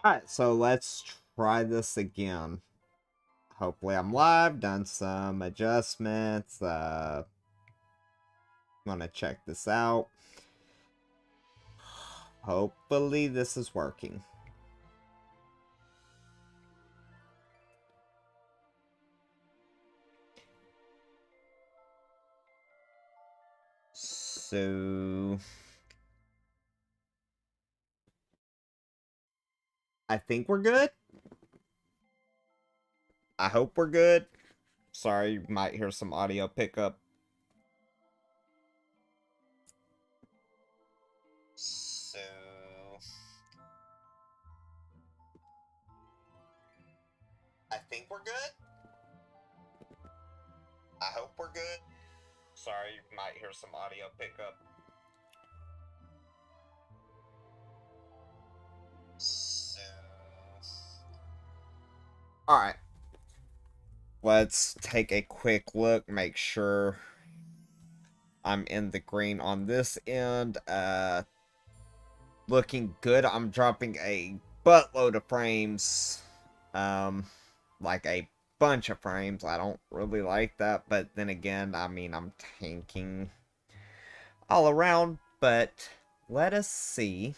Alright, so let's try this again. Hopefully I'm live, done some adjustments. Gonna check this out. Hopefully this is working. So I think we're good. I hope we're good. Sorry, you might hear some audio pickup. So I think we're good. I hope we're good. Sorry, you might hear some audio pickup. So alright. Let's take a quick look, make sure I'm in the green on this end. Looking good. I'm dropping a buttload of frames. Like a bunch of frames. I don't really like that, but then again, I mean, I'm tanking all around. But let us see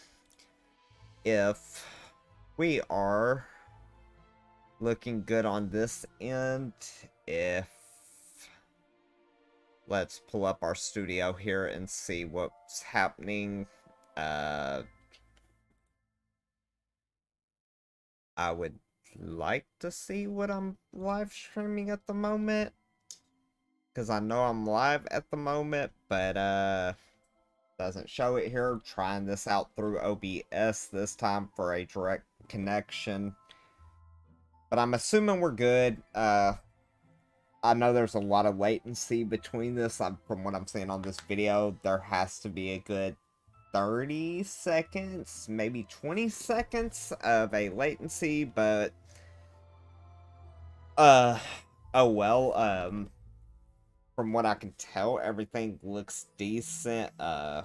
if we are looking good on this end. If let's pull up our studio here and see what's happening. I would like to see what I'm live streaming at the moment, because I know I'm live at the moment, but doesn't show it here. Trying this out through OBS this time for a direct connection, but I'm assuming we're good. I know there's a lot of latency between this. From what I'm seeing on this video, there has to be a good 30 seconds, maybe 20 seconds of a latency, but oh well, from what I can tell, everything looks decent. I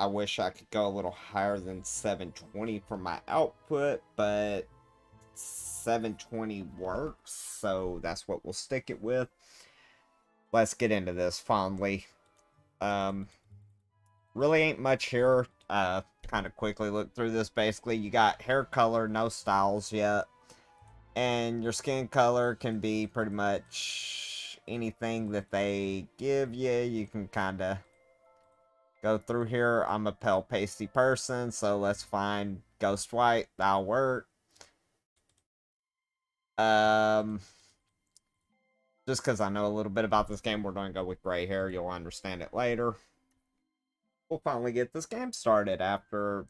wish I could go a little higher than 720 for my output, but 720 works, so that's what we'll stick it with. Let's get into this finally. Really ain't much here. Kind of quickly look through this. Basically, you got hair color, no styles yet. And your skin color can be pretty much anything that they give you. You can kind of go through here. I'm a pale pasty person, so let's find ghost white. That'll work. Just because I know a little bit about this game, we're going to go with gray hair. You'll understand it later. We'll finally get this game started after,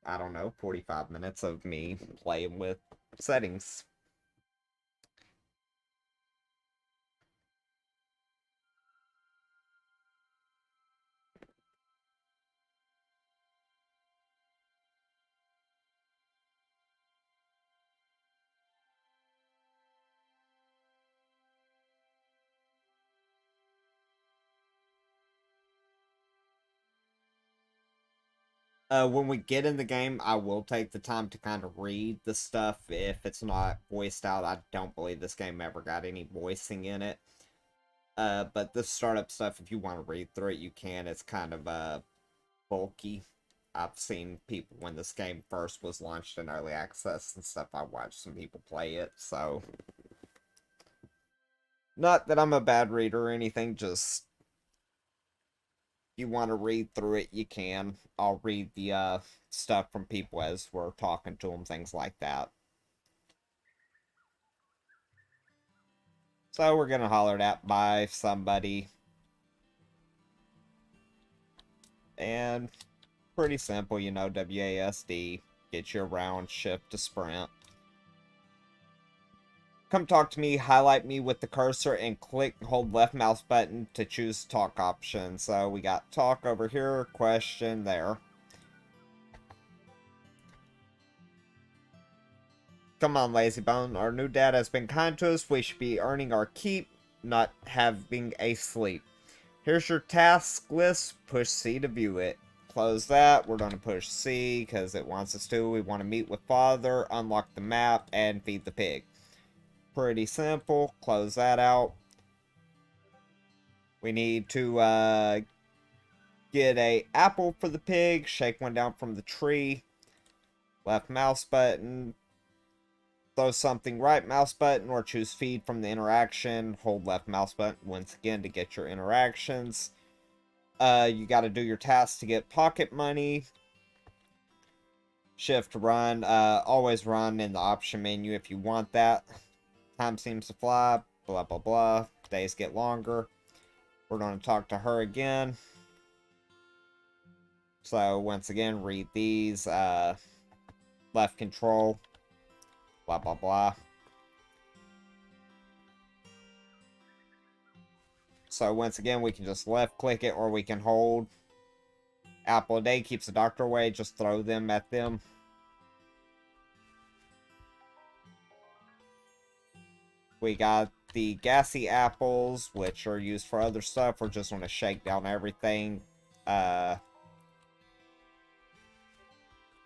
I don't know, 45 minutes of me playing with settings. When we get in the game, I will take the time to kind of read the stuff. If it's not voiced out, I don't believe this game ever got any voicing in it. But the startup stuff, if you want to read through it, you can. It's kind of, bulky. I've seen people, when this game first was launched in early access and stuff, I watched some people play it, so... Not that I'm a bad reader or anything, just... you want to read through it, you can. I'll read the stuff from people as we're talking to them, things like that. So we're gonna holler at by somebody. And pretty simple, you know, WASD. Get you around, shift to sprint. Come talk to me, highlight me with the cursor, and click and hold left mouse button to choose talk option. So we got talk over here, question there. Come on, lazy bone. Our new dad has been kind to us. We should be earning our keep, not having a sleep. Here's your task list. Push C to view it. close that. We're going to push C because it wants us to. We want to meet with Father, unlock the map, and feed the pig. Pretty simple. Close that out. We need to get a apple for the pig. Shake one down from the tree. Left mouse button. Throw something right mouse button or choose feed from the interaction. Hold left mouse button once again to get your interactions. You got to do your tasks to get pocket money. Shift run. Always run in the option menu if you want that. Time seems to fly. Blah, blah, blah. Days get longer. We're going to talk to her again. So, once again, read these. Left control. Blah, blah, blah. So once again, we can just left click it or we can hold. Apple a day keeps the doctor away. Just throw them at them. We got the gassy apples, which are used for other stuff. We're just going to shake down everything.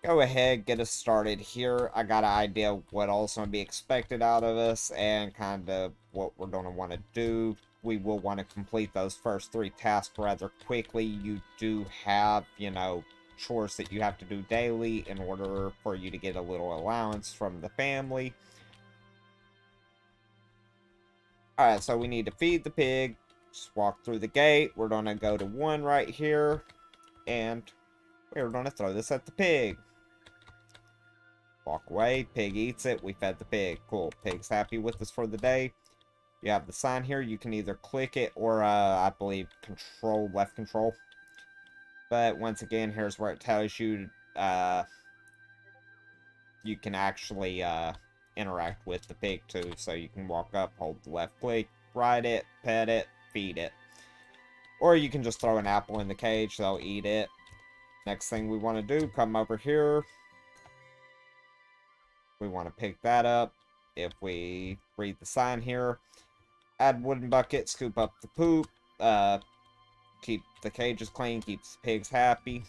Go ahead, get us started here. I got an idea of what all's going to be expected out of us and kind of what we're going to want to do. We will want to complete those first 3 tasks rather quickly. You do have, you know, chores that you have to do daily in order for you to get a little allowance from the family. Alright, so we need to feed the pig. Just walk through the gate. We're going to go to 1 right here. And we're going to throw this at the pig. Walk away. Pig eats it. We fed the pig. Cool. Pig's happy with us for the day. You have the sign here. You can either click it or, I believe, control, left control. But once again, here's where it tells you you can actually interact with the pig too. So you can walk up, hold the left click, ride it, pet it, feed it. Or you can just throw an apple in the cage. They'll eat it. Next thing we want to do, come over here. We want to pick that up. If we read the sign here, add wooden bucket, scoop up the poop, keep the cages clean, keeps the pigs happy.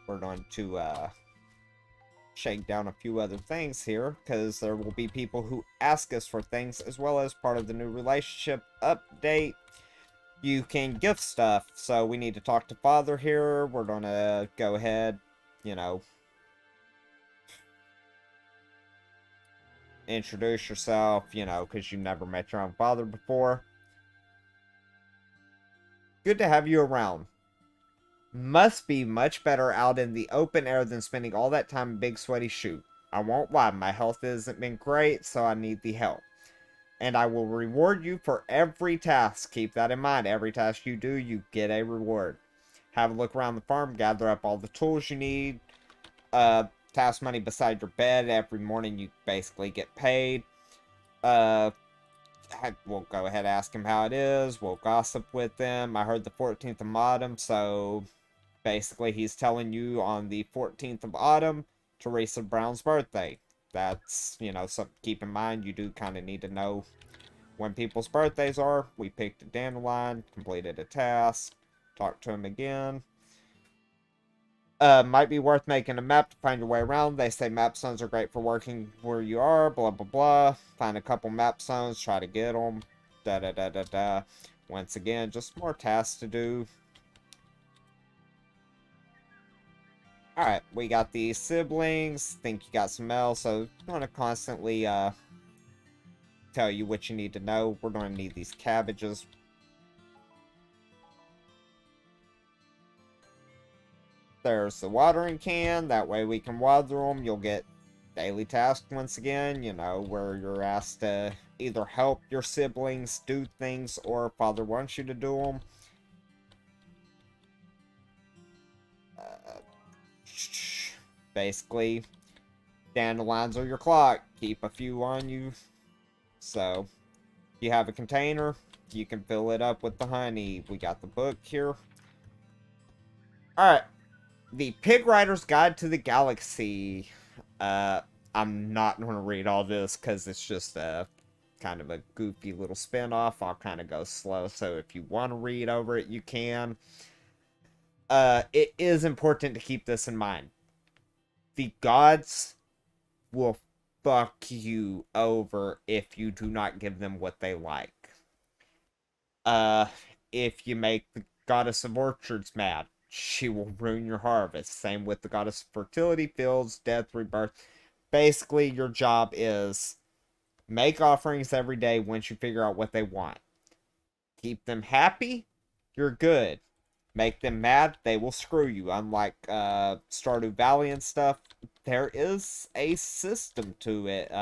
We're going to shake down a few other things here, because there will be people who ask us for things, as well as part of the new relationship update. You can gift stuff, so we need to talk to Father here. We're going to go ahead, you know, introduce yourself, you know, because you never met your own father before. Good to have you around. Must be much better out in the open air than spending all that time in big sweaty shoot. I won't lie, my health hasn't been great, so I need the help. And I will reward you for every task. Keep that in mind. Every task you do, you get a reward. Have a look around the farm, gather up all the tools you need. Task money beside your bed. Every morning you basically get paid. We'll go ahead and ask him how it is. We'll gossip with him. I heard the 14th of autumn, so basically he's telling you on the 14th of autumn, Teresa Brown's birthday. That's, you know, something to keep in mind. You do kind of need to know when people's birthdays are. We picked a dandelion, completed a task, talked to him again. Might be worth making a map to find your way around. They say map stones are great for working where you are, blah, blah, blah. Find a couple map stones, try to get them, da, da, da, da, da. Once again, just more tasks to do. Alright, we got these siblings. Think you got some mail, so I'm going to constantly tell you what you need to know. We're going to need these cabbages. There's the watering can. That way we can water them. You'll get daily tasks once again, you know, where you're asked to either help your siblings do things or Father wants you to do them. Basically, dandelions are your clock. Keep a few on you. So, if you have a container, you can fill it up with the honey. We got the book here. Alright. The Pig Rider's Guide to the Galaxy. I'm not going to read all this because it's just kind of a goofy little spin-off. I'll kind of go slow, so if you want to read over it, you can. It is important to keep this in mind. The gods will fuck you over if you do not give them what they like. Uh, if you make the goddess of orchards mad, she will ruin your harvest. Same with the goddess of fertility, fields, death, rebirth. Basically, your job is make offerings every day once you figure out what they want. Keep them happy, you're good. Make them mad, they will screw you. Unlike Stardew Valley and stuff, there is a system to it.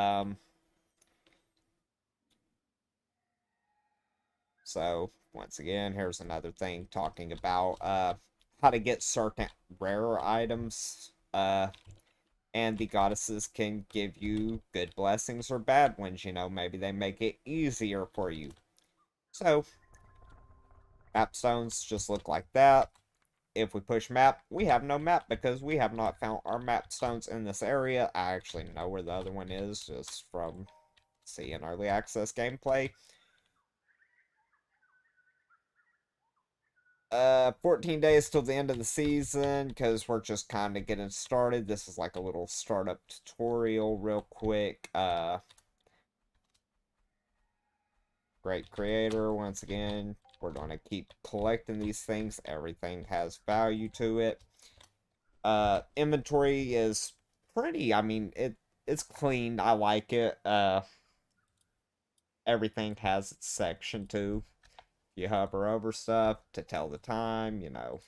So once again, here's another thing talking about how to get certain rarer items. And the goddesses can give you good blessings or bad ones. You know, maybe they make it easier for you. So map stones just look like that. If we push map, we have no map because we have not found our map stones in this area. I actually know where the other one is just from seeing early access gameplay. 14 days till the end of the season because we're just kind of getting started. This is like a little startup tutorial real quick. Great creator once again. We're going to keep collecting these things. Everything has value to it. Inventory is pretty. I mean, it's clean. I like it. Everything has its section too. You hover over stuff to tell the time, you know.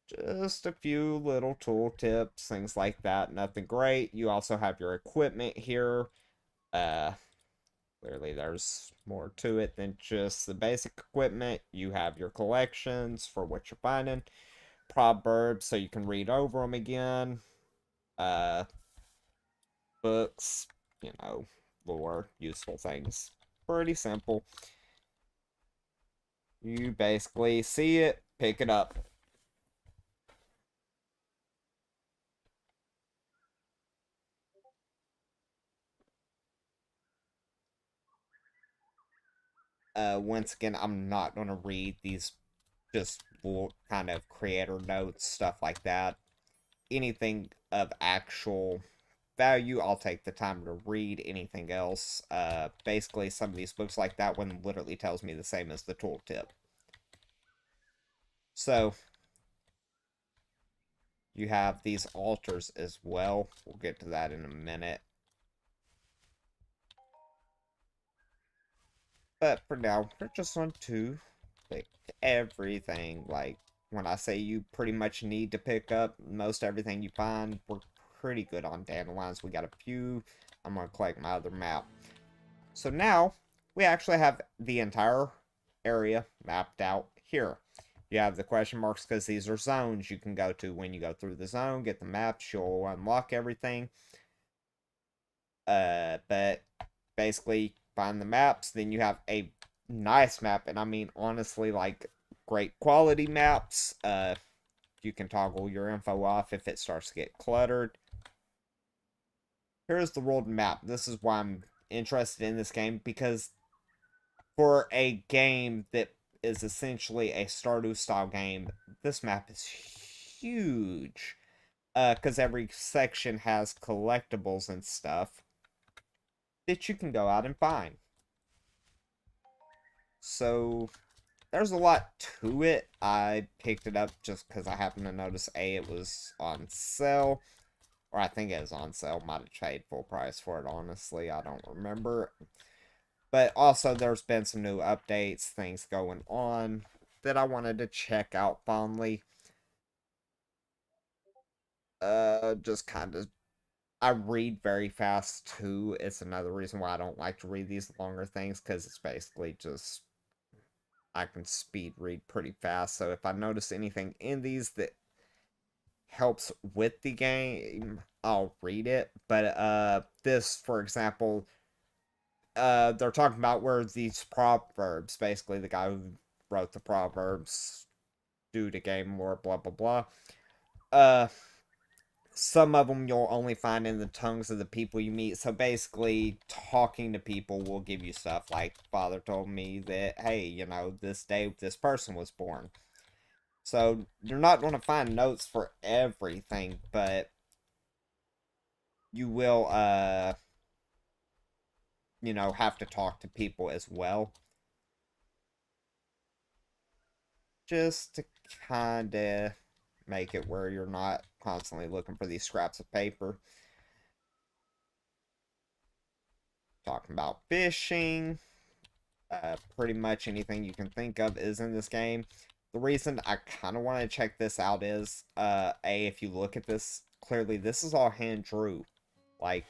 Just a few little tool tips, things like that. Nothing great. You also have your equipment here. Uh, Clearly there's more to it than just the basic equipment. You have your collections for what you're finding. Proverbs, so you can read over them again. Uh, Books, you know, lore, useful things. Pretty simple. You basically see it, pick it up. Once again, I'm not going to read these just kind of creator notes, stuff like that. Anything of actual value, I'll take the time to read. Anything else, basically some of these books like that one literally tells me the same as the tooltip. So, you have these altars as well. We'll get to that in a minute. But for now, we're just on to pick everything. Like, when I say you pretty much need to pick up most everything you find, we're pretty good on dandelions. We got a few. I'm going to collect my other map. So now, we actually have the entire area mapped out here. You have the question marks because these are zones you can go to. When you go through the zone, get the maps, you'll unlock everything. But basically, find the maps, then you have a nice map, and I mean, honestly, like, great quality maps. You can toggle your info off if it starts to get cluttered. Here's the world map. This is why I'm interested in this game, because for a game that is essentially a Stardew style game, this map is huge. Because every section has collectibles and stuff that you can go out and find. So there's a lot to it. I picked it up just because I happened to notice it was on sale. Or I think it was on sale. Might have paid full price for it, honestly. I don't remember. But also there's been some new updates, things going on that I wanted to check out fondly. Just kind of I read very fast too. It's another reason why I don't like to read these longer things, because it's basically just I can speed read pretty fast. So if I notice anything in these that helps with the game, I'll read it. But this, for example, they're talking about where these proverbs, basically the guy who wrote the proverbs, do to game more, blah blah blah. Uh some of them you'll only find in the tongues of the people you meet. So basically, talking to people will give you stuff like, Father told me that, hey, you know, this day this person was born. So you're not going to find notes for everything, but you will, you know, have to talk to people as well. Just to kind of make it where you're not constantly looking for these scraps of paper. Talking about fishing. Pretty much anything you can think of is in this game. The reason I kind of want to check this out is, if you look at this, clearly this is all hand drew. Like,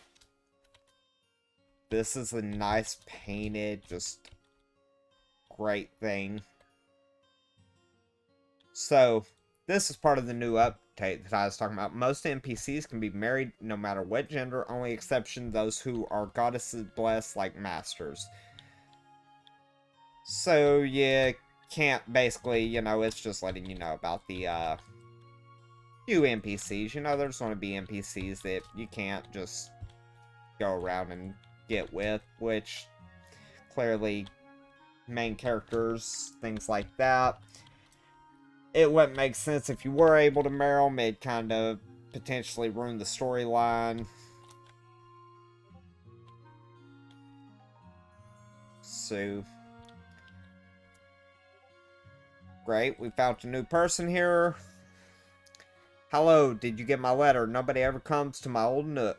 this is a nice painted, just great thing. So, this is part of the new update that I was talking about. Most NPCs can be married no matter what gender, only exception those who are goddesses blessed like masters. So, yeah, can't basically, you know, it's just letting you know about the few NPCs. You know, there's going to be NPCs that you can't just go around and get with, which clearly main characters, things like that. It wouldn't make sense if you were able to marry them. It'd kind of potentially ruin the storyline. So, great, we found a new person here. Hello, did you get my letter? Nobody ever comes to my old nook.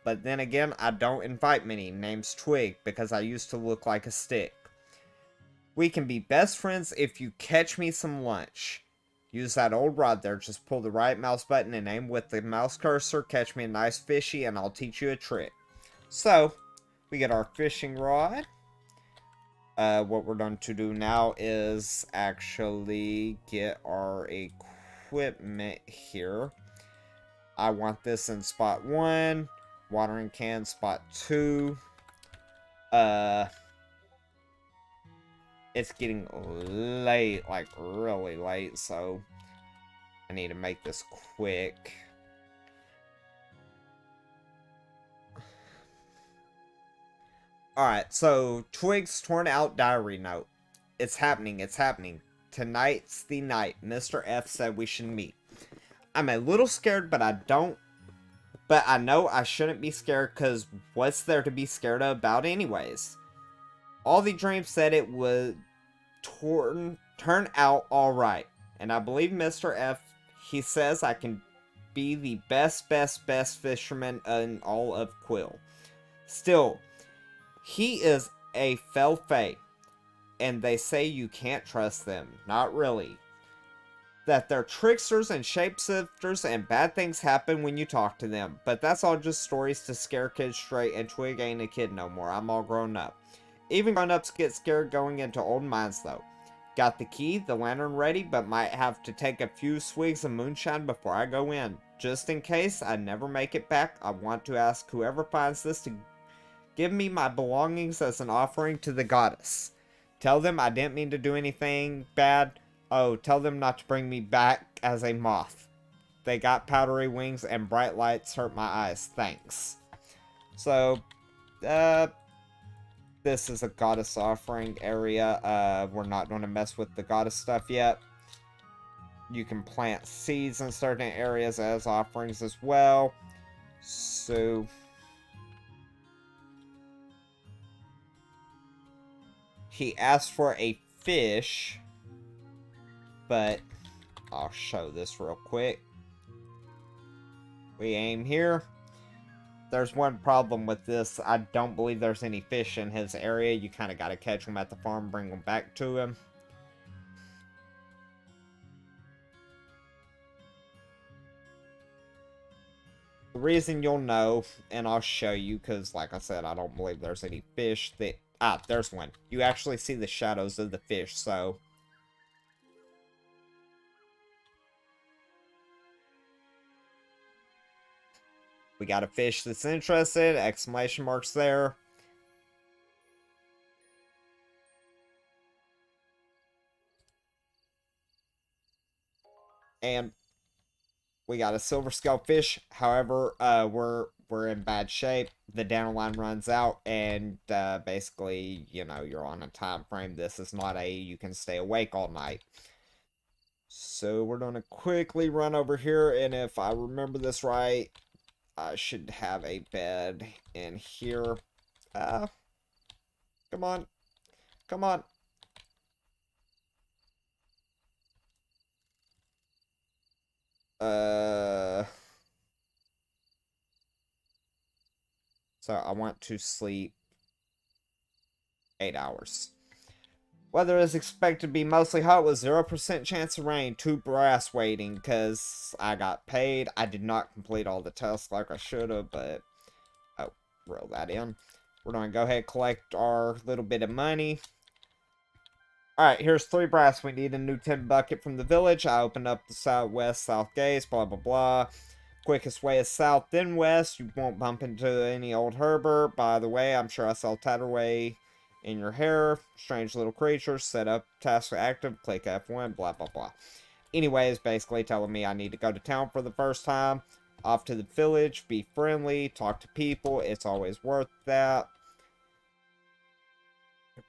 But then again, I don't invite many. Name's Twig, because I used to look like a stick. We can be best friends if you catch me some lunch. Use that old rod there. Just pull the right mouse button and aim with the mouse cursor. Catch me a nice fishy and I'll teach you a trick. So, we get our fishing rod. What we're going to do now is actually get our equipment here. I want this in spot 1. Watering can spot 2. It's getting late, like really late, so I need to make this quick. Alright, so Twig's torn out diary note. It's happening, it's happening. Tonight's the night. Mr. F said we should meet. I'm a little scared, but I know I shouldn't be scared, because what's there to be scared about anyways? All the dreams said it would turn out alright. And I believe Mr. F, he says I can be the best fisherman in all of Quill. Still, he is a fell fae, and they say you can't trust them. Not really. That they're tricksters and shapeshifters and bad things happen when you talk to them. But that's all just stories to scare kids straight, and Twig ain't a kid no more. I'm all grown up. Even grown-ups get scared going into old mines though. Got the key, the lantern ready, but might have to take a few swigs of moonshine before I go in. Just in case I never make it back, I want to ask whoever finds this to give me my belongings as an offering to the goddess. Tell them I didn't mean to do anything bad. Oh, tell them not to bring me back as a moth. They got powdery wings and bright lights hurt my eyes. Thanks. So, this is a goddess offering area. We're not going to mess with the goddess stuff yet. You can plant seeds in certain areas as offerings as well. So, he asked for a fish, but I'll show this real quick. We aim here. There's one problem with this. I don't believe there's any fish in his area. You kind of got to catch them at the farm, bring them back to him. The reason you'll know, and I'll show you, because like I said, I don't believe there's any fish that... Ah, there's one. You actually see the shadows of the fish, so... We got a fish that's interested, exclamation marks there. And We got a silver scale fish. However, we're in bad shape. The down line runs out, and basically, you know, you're on a time frame. This is not a you can stay awake all night. So we're gonna quickly run over here, and if I remember this right, I should have a bed in here. Uh, come on, come on. Uh, so I want to sleep 8 hours. Weather is expected to be mostly hot with 0% chance of rain. 2 brass waiting because I got paid. I did not complete all the tests like I should have, but oh, roll that in. We're going to go ahead and collect our little bit of money. Alright, here's 3 brass. We need a new tin bucket from the village. I opened up the southwest, south gates, blah, blah, blah. Quickest way is south, then west. You won't bump into any old Herbert. By the way, I'm sure I saw Tatterway in your hair. Strange little creatures. Set up task active. Click F1. Blah, blah, blah. Anyways, basically telling me I need to go to town for the first time. Off to the village. Be friendly. Talk to people. It's always worth that.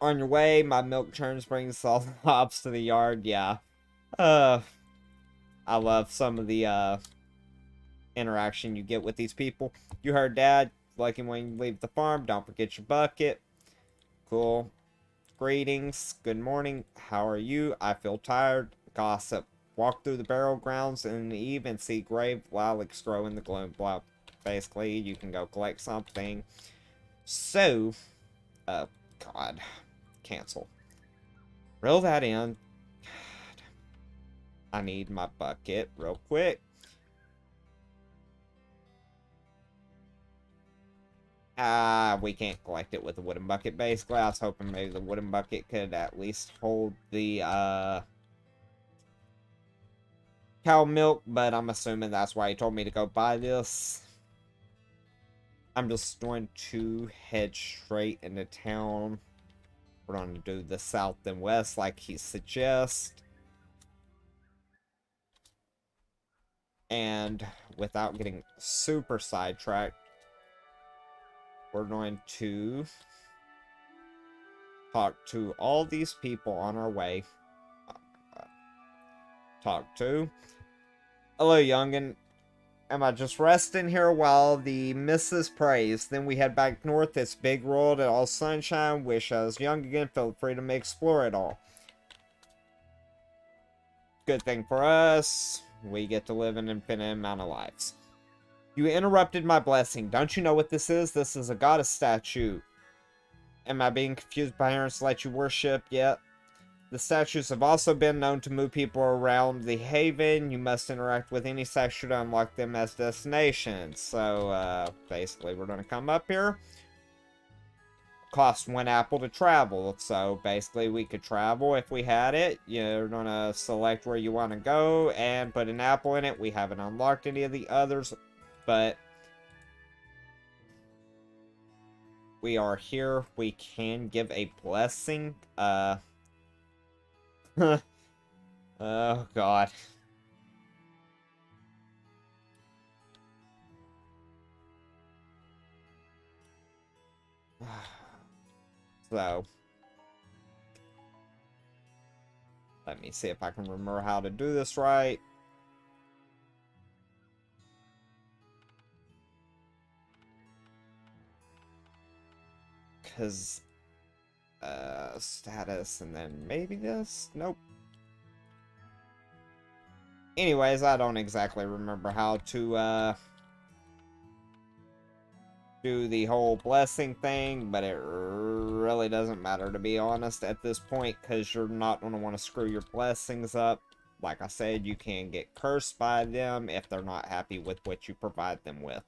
On your way, my milk churns brings all the hops to the yard. Yeah. I love some of the interaction you get with these people. You heard Dad. Like him when you leave the farm. Don't forget your bucket. Cool. Greetings. Good morning. How are you? I feel tired. Gossip. Walk through the burial grounds in the eve and see grave lilacs grow in the gloom. Well, basically, you can go collect something. So, God. Cancel. Reel that in. God. I need my bucket real quick. We can't collect it with a wooden bucket, basically. I was hoping maybe the wooden bucket could at least hold the, cow milk, but I'm assuming that's why he told me to go buy this. I'm just going to head straight into town. We're going to do the south and west like he suggests. And without getting super sidetracked, we're going to talk to all these people on our way. Talk to. Hello, youngin'. Am I just resting here while the missus prays? Then we head back north. It's big world and all sunshine. Wish I was young again. Feel free to explore it all. Good thing for us. We get to live an infinite amount of lives. You interrupted my blessing. Don't you know what this is? This is a goddess statue. Am I being confused by parents to let you worship yet? The statues have also been known to move people around the haven. You must interact with any statue to unlock them as destinations. So, basically, we're going to come up here. Cost 1 apple to travel. So, basically, we could travel if we had it. You're going to select where you want to go and put an apple in it. We haven't unlocked any of the others, but we are here. We can give a blessing. Oh, God. So, let me see if I can remember how to do this right. Because, status and then maybe this? Nope. Anyways, I don't exactly remember how to, do the whole blessing thing, but it really doesn't matter, to be honest, at this point, because you're not going to want to screw your blessings up. Like I said, you can get cursed by them if they're not happy with what you provide them with.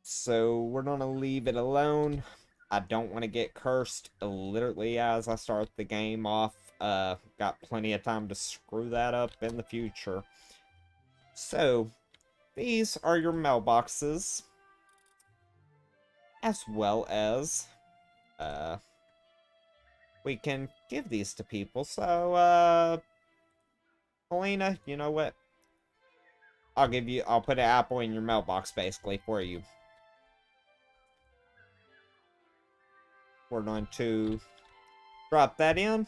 So, we're going to leave it alone. I don't want to get cursed literally as I start the game off. Got plenty of time to screw that up in the future. So, these are your mailboxes. As well as, we can give these to people. So, Helena, you know what? I'll put an apple in your mailbox basically for you. We're going to drop that in.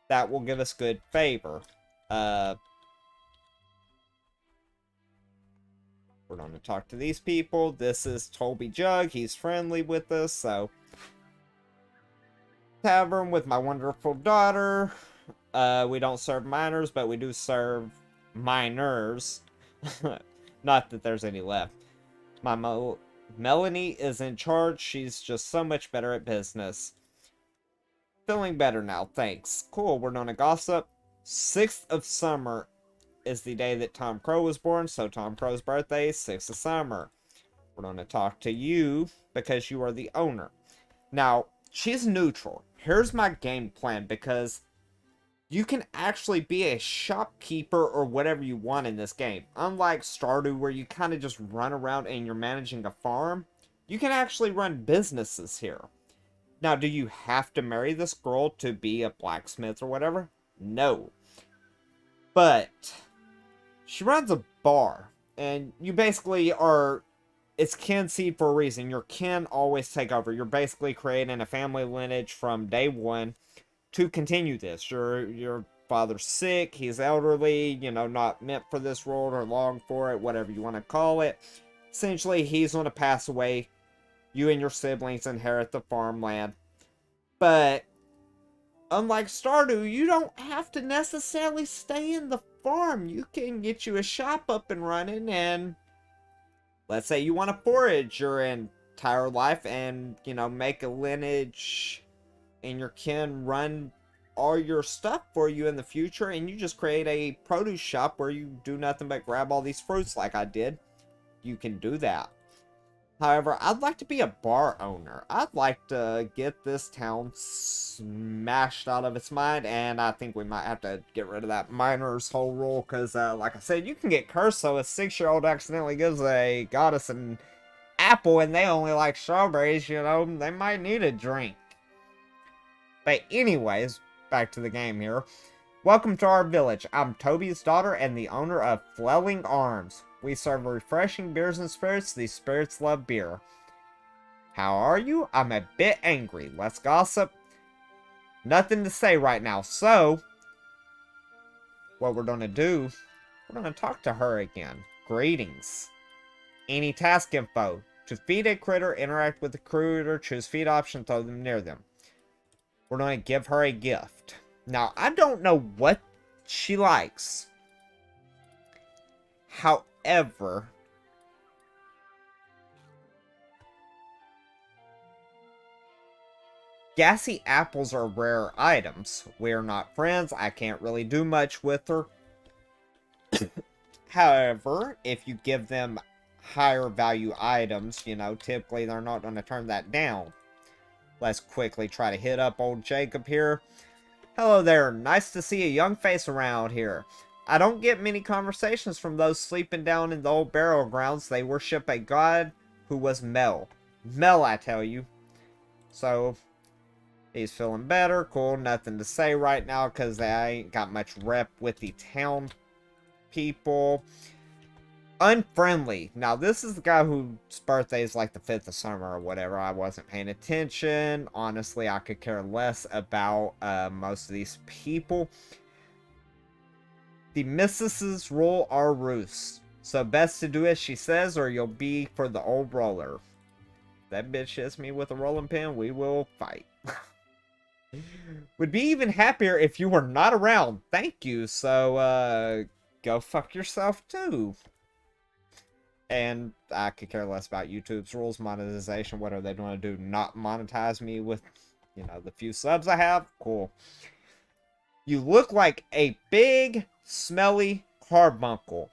That will give us good favor. We're going to talk to these people. This is Toby Jug. He's friendly with us, so. Tavern with my wonderful daughter. We don't serve minors, but we do serve minors. Not that there's any left. Melanie is in charge. She's just so much better at business. Feeling better now, thanks. Cool, we're going to gossip. 6th of summer is the day that Tom Crow was born, so Tom Crow's birthday is 6th of summer. We're going to talk to you because you are the owner. Now, she's neutral. Here's my game plan, because you can actually be a shopkeeper or whatever you want in this game. Unlike Stardew, where you kind of just run around and you're managing a farm, you can actually run businesses here. Now, do you have to marry this girl to be a blacksmith or whatever? No. But she runs a bar, and you basically are... It's Kynseed for a reason. Your kin always take over. You're basically creating a family lineage from day one to continue this. Your father's sick, he's elderly, you know, not meant for this world or long for it, whatever you want to call it. Essentially, he's going to pass away. You and your siblings inherit the farmland. But unlike Stardew, you don't have to necessarily stay in the farm. You can get you a shop up and running, and let's say you want to forage your entire life and, you know, make a lineage and your kin run all your stuff for you in the future, and you just create a produce shop where you do nothing but grab all these fruits like I did. You can do that. However, I'd like to be a bar owner. I'd like to get this town smashed out of its mind, and I think we might have to get rid of that miner's whole rule, because, like I said, you can get cursed, so a 6-year-old accidentally gives a goddess an apple, and they only like strawberries, you know, they might need a drink. But anyways, back to the game here. Welcome to our village. I'm Toby's daughter and the owner of Flailing Arms. We serve refreshing beers and spirits. These spirits love beer. How are you? I'm a bit angry. Let's gossip. Nothing to say right now. So, what we're going to do, we're going to talk to her again. Greetings. Any task info. To feed a critter, interact with the critter, choose feed option, throw them near them. We're going to give her a gift. Now, I don't know what she likes. However, gassy apples are rare items. We're not friends. I can't really do much with her. However, if you give them higher value items, you know, typically they're not going to turn that down. Let's quickly try to hit up old Jacob here. Hello there. Nice to see a young face around here. I don't get many conversations from those sleeping down in the old burial grounds. They worship a god who was Mel. Mel, I tell you. So, he's feeling better. Cool. Nothing to say right now because they ain't got much rep with the town people. Unfriendly. Now, this is the guy whose birthday is like the 5th of summer or whatever. I wasn't paying attention. Honestly, I could care less about most of these people. The missus's rule our roosts. So best to do as she says or you'll be for the old roller. That bitch hits me with a rolling pin, we will fight. Would be even happier if you were not around. Thank you. So, go fuck yourself too. And I could care less about YouTube's rules, monetization. What are they going to do? Not monetize me with, you know, the few subs I have? Cool. You look like a big, smelly carbuncle.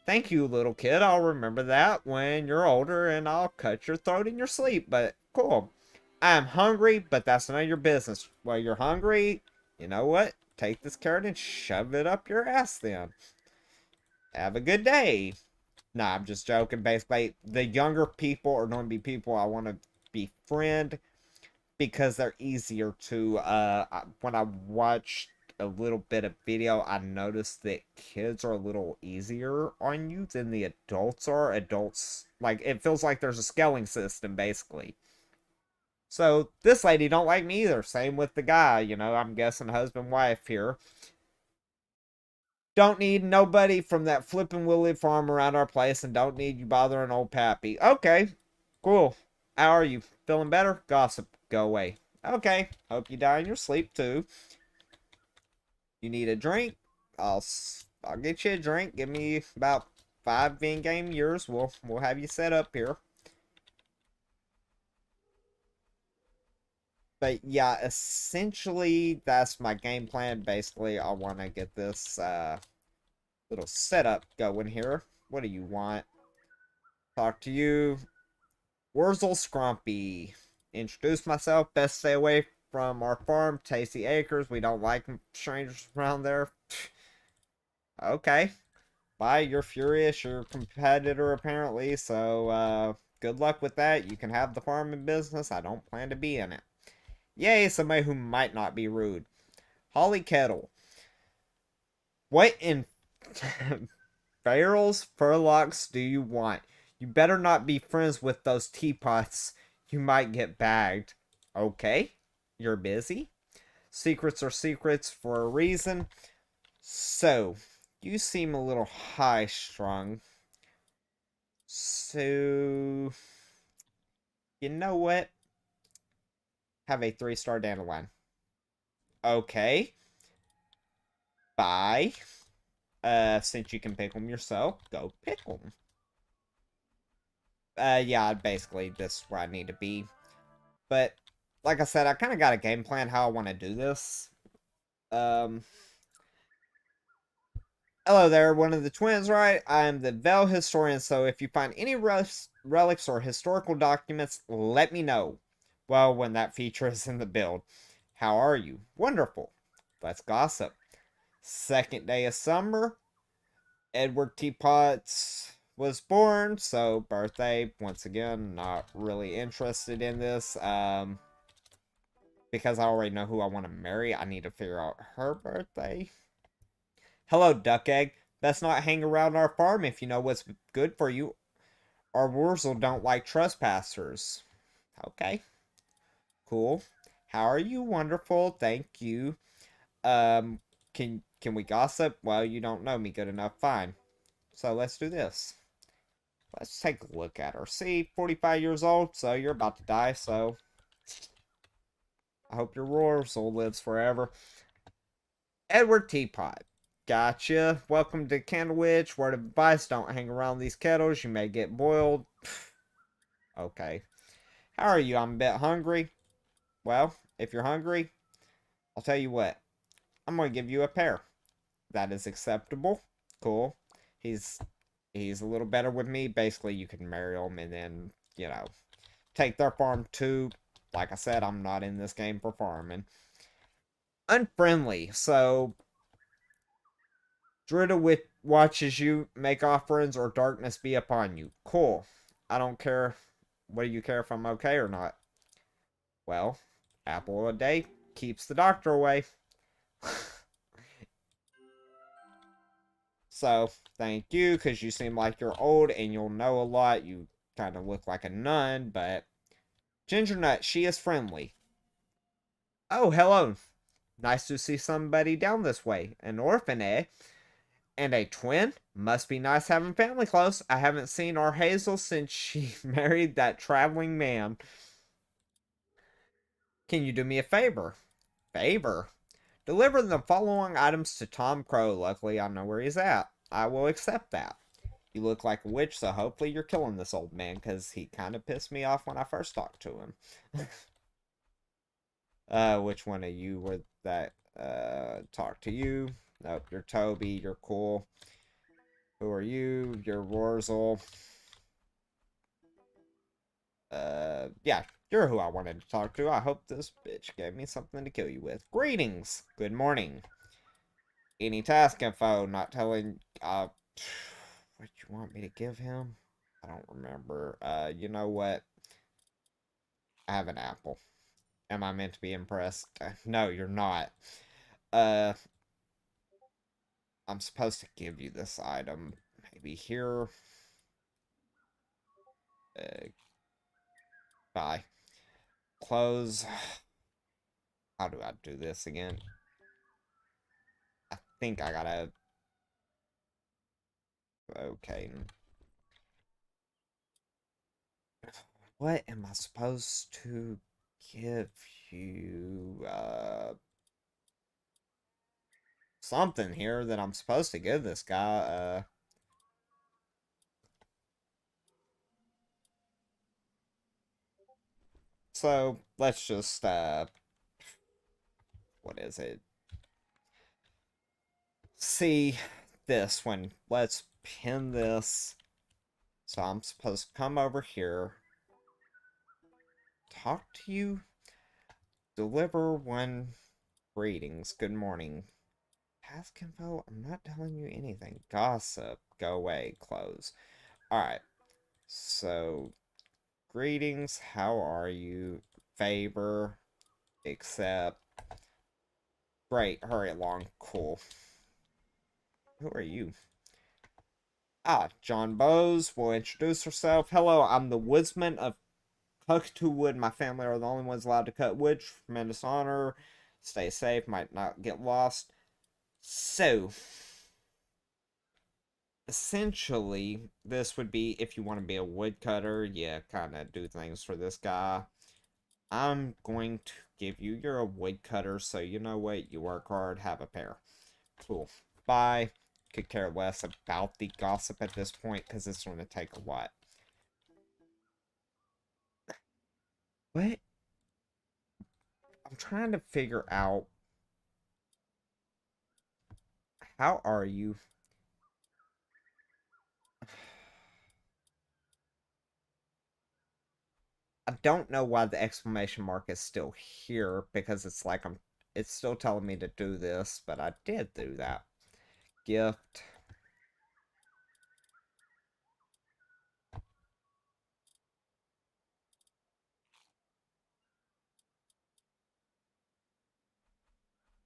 Thank you, little kid. I'll remember that when you're older, and I'll cut your throat in your sleep. But cool. I'm hungry, but that's none of your business. Well, you're hungry. You know what? Take this carrot and shove it up your ass then. Have a good day. Nah, I'm just joking. Basically, the younger people are going to be people I want to befriend because they're easier to, when I watched a little bit of video, I noticed that kids are a little easier on you than the adults are. Adults, like, it feels like there's a scaling system, basically. So, this lady don't like me either. Same with the guy, you know, I'm guessing husband, wife here. Don't need nobody from that flippin' Willy farm around our place and don't need you bothering old Pappy. Okay, cool. How are you? Feeling better? Gossip, go away. Okay, hope you die in your sleep too. You need a drink? I'll get you a drink. Give me about 5 in-game years. We'll have you set up here. But yeah, essentially that's my game plan. Basically, I want to get this little setup going here. What do you want? Talk to you. Wurzel Scrumpy. Introduce myself. Best stay away from our farm, Tasty Acres. We don't like strangers around there. Okay. Bye, you're furious. You're a competitor, apparently. So, good luck with that. You can have the farming business. I don't plan to be in it. Yay, somebody who might not be rude. Holly Kettle. What in barrels, furlocks do you want? You better not be friends with those teapots. You might get bagged. Okay, you're busy. Secrets are secrets for a reason. So, you seem a little high strung. So, you know what? Have a 3-star dandelion. Okay. Bye. Since you can pick them yourself, go pick them. Yeah, basically, this is where I need to be. But, like I said, I kind of got a game plan how I want to do this. Hello there, one of the twins, right? I'm the Vel historian, so if you find any relics or historical documents, let me know. Well, when that feature is in the build. How are you? Wonderful. Let's gossip. Second day of summer. Edward Teapot was born, so birthday. Once again, not really interested in this. Because I already know who I want to marry, I need to figure out her birthday. Hello, Duck Egg. Best not hang around our farm if you know what's good for you. Our Wurzel don't like trespassers. Okay. Cool. How are you? Wonderful. Thank you. Um, can we gossip? Well, you don't know me good enough. Fine. So let's do this. Let's take a look at her. See, 45 years old, so you're about to die, so I hope your Wurzel lives forever. Edward Teapot. Gotcha. Welcome to Candlewitch. Word of advice, don't hang around these kettles. You may get boiled. Okay. How are you? I'm a bit hungry. Well, if you're hungry, I'll tell you what. I'm going to give you a pear. That is acceptable. Cool. He's he's a little better with me. Basically, you can marry him and then, you know, take their farm too. Like I said, I'm not in this game for farming. Unfriendly. So, Druida watches you make offerings or darkness be upon you. Cool. I don't care. What do you care if I'm okay or not? Well, apple a day keeps the doctor away. So, thank you, because you seem like you're old and you'll know a lot. You kind of look like a nun, but... Ginger Nut, she is friendly. Oh, hello. Nice to see somebody down this way. An orphan, eh? And a twin? Must be nice having family close. I haven't seen our Hazel since she married that traveling man. Can you do me a favor? Favor? Deliver the following items to Tom Crow. Luckily, I know where he's at. I will accept that. You look like a witch, so hopefully you're killing this old man, because he kind of pissed me off when I first talked to him. Which one of you would that, talk to you? Nope, you're Toby, you're cool. Who are you? You're Wurzel. Yeah, you're who I wanted to talk to. I hope this bitch gave me something to kill you with. Greetings! Good morning. Any task info, not telling, what you want me to give him? I don't remember. You know what? I have an apple. Am I meant to be impressed? No, you're not. I'm supposed to give you this item. Maybe here. Bye. Close. How do I do this again? I think I gotta... Okay. What am I supposed to give you? Something here that I'm supposed to give this guy. So let's just, what is it? See this one. Let's pin this. So I'm supposed to come over here, talk to you, deliver one greetings, good morning. Task info, I'm not telling you anything. Gossip, go away, close. Alright, so greetings, how are you? Favor, accept. Great, hurry along, cool. Who are you? John Bowes will introduce herself. Hello, I'm the woodsman of Cockatoo Wood. My family are the only ones allowed to cut wood. Tremendous honor. Stay safe, might not get lost. So, essentially, this would be if you want to be a woodcutter, yeah, kind of do things for this guy. I'm going to give you, you're a woodcutter, so you know what, you work hard, have a pair. Cool. Bye. Could care less about the gossip at this point, because it's going to take a lot. What? I'm trying to figure out, how are you? I don't know why the exclamation mark is still here, because it's like it's still telling me to do this, but I did do that. Gift.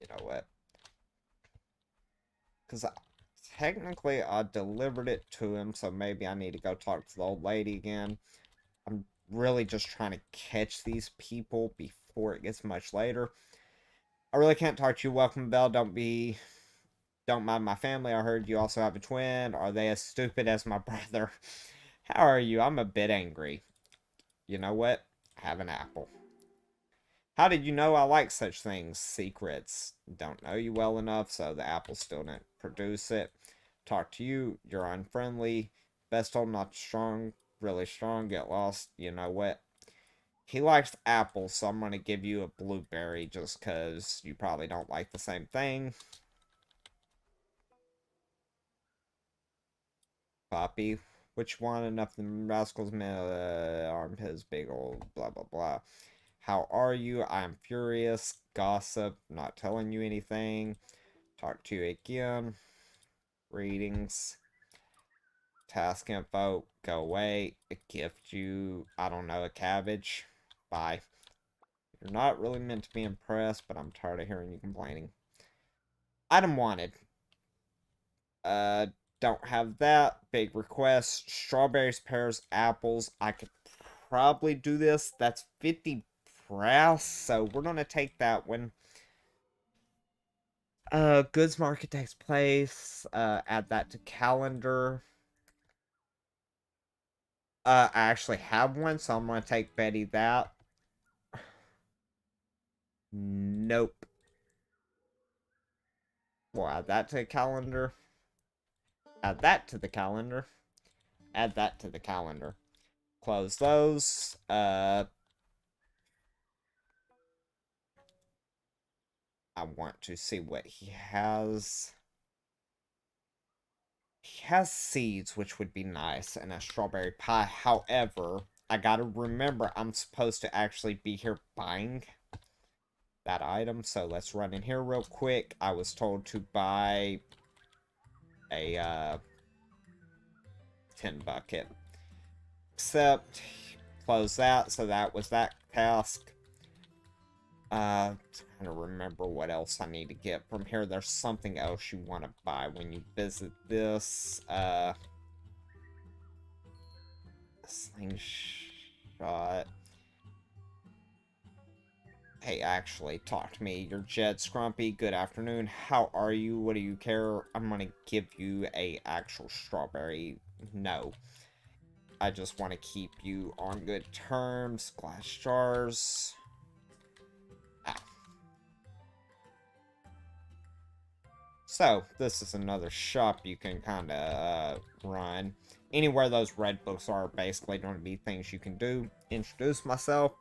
You know what? Because technically I delivered it to him, so maybe I need to go talk to the old lady again. I'm really just trying to catch these people before it gets much later. I really can't talk to you. Welcome, Bell. Don't mind my family. I heard you also have a twin. Are they as stupid as my brother? How are you? I'm a bit angry. You know what? Have an apple. How did you know I like such things? Secrets. Don't know you well enough, so the apple still didn't produce it. Talk to you. You're unfriendly. Best told not strong. Really strong. Get lost. You know what? He likes apples, so I'm going to give you a blueberry just because you probably don't like the same thing. Poppy. Which one? Enough the rascals armed his big old blah blah blah. How are you? I'm furious. Gossip. Not telling you anything. Talk to you again. Readings. Task info. Go away. A gift you. I don't know. A cabbage. Bye. You're not really meant to be impressed, but I'm tired of hearing you complaining. Item wanted. Uh, don't have that. Big request. Strawberries, pears, apples. I could probably do this. That's 50 brass, so we're gonna take that one. Goods market takes place. Add that to calendar. I actually have one, so I'm gonna take Betty that. Nope. We'll add that to the calendar. Add that to the calendar. Add that to the calendar. Close those. I want to see what he has. He has seeds, which would be nice, and a strawberry pie. However, I gotta remember I'm supposed to actually be here buying that item. So let's run in here real quick. I was told to buy a tin bucket. Except, close that. So that was that task. Trying to remember what else I need to get from here. There's something else you want to buy when you visit this. Slingshot. Hey, actually, talk to me. You're Jed Scrumpy. Good afternoon. How are you? What do you care? I'm gonna give you a actual strawberry. No. I just want to keep you on good terms. Glass jars. Ah. So, this is another shop you can kind of run. Anywhere those red books are basically going to be things you can do. Introduce myself.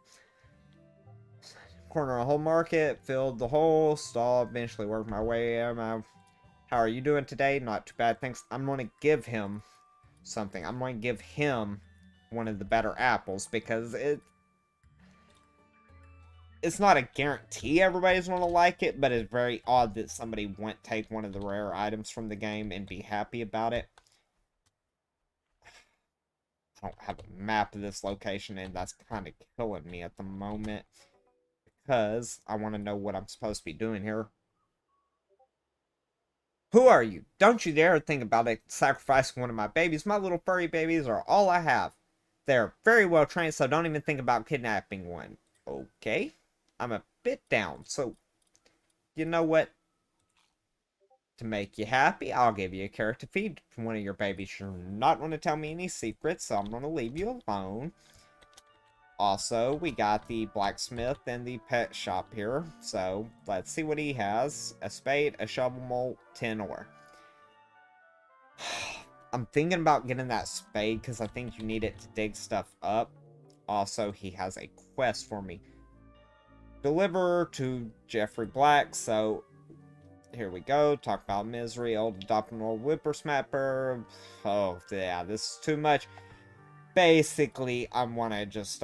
Corner of the whole market. Filled the hole. Stall. Eventually work my way in. How are you doing today? Not too bad, thanks. I'm going to give him something. I'm going to give him one of the better apples because it's not a guarantee everybody's going to like it, but it's very odd that somebody won't take one of the rare items from the game and be happy about it. I don't have a map of this location, and that's kind of killing me at the moment because I want to know what I'm supposed to be doing here. Who are you? Don't you dare think about it, sacrificing one of my babies. My little furry babies are all I have. They're very well trained, so don't even think about kidnapping one. Okay? I'm a bit down, so you know what? To make you happy, I'll give you a carrot to feed one of your babies. You're not going to tell me any secrets, so I'm going to leave you alone. Also, we got the blacksmith and the pet shop here. So, let's see what he has. A spade, a shovel mold, 10 ore. I'm thinking about getting that spade because I think you need it to dig stuff up. Also, he has a quest for me. Deliver to Jeffrey Black, so here we go. Talk about misery, old adopting old whippersnapper. Oh, yeah, this is too much. Basically, I want to just,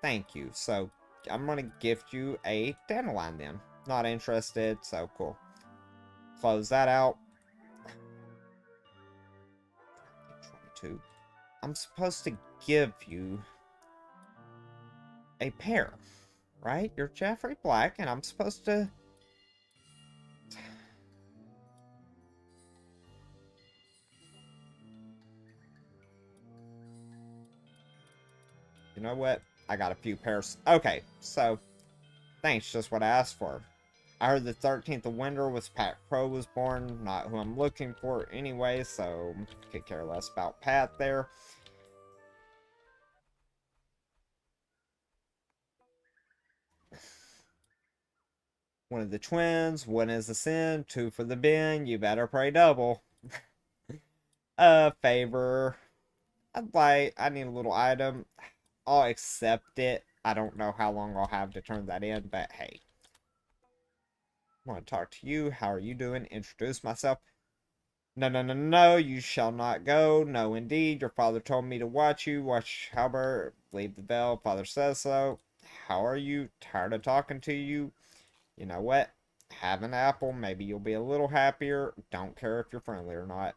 thank you. So, I'm going to gift you a dandelion then. Not interested, so cool. Close that out. 22. I'm supposed to give you a pear, right? You're Jeffrey Black, and I'm supposed to... You know what? I got a few pairs. Okay, so, thanks, just what I asked for. I heard the 13th of winter was Pat Crow was born, not who I'm looking for anyway, so could care less about Pat there. One of the twins, one is a sin, two for the bin, you better pray double. Favor. I need a little item. I'll accept it. I don't know how long I'll have to turn that in, but hey. I want to talk to you. How are you doing? Introduce myself. No, no, no, no, you shall not go. No, indeed. Your father told me to watch you. Watch Halbert. Leave the bell. Father says so. How are you? Tired of talking to you? You know what? Have an apple. Maybe you'll be a little happier. Don't care if you're friendly or not.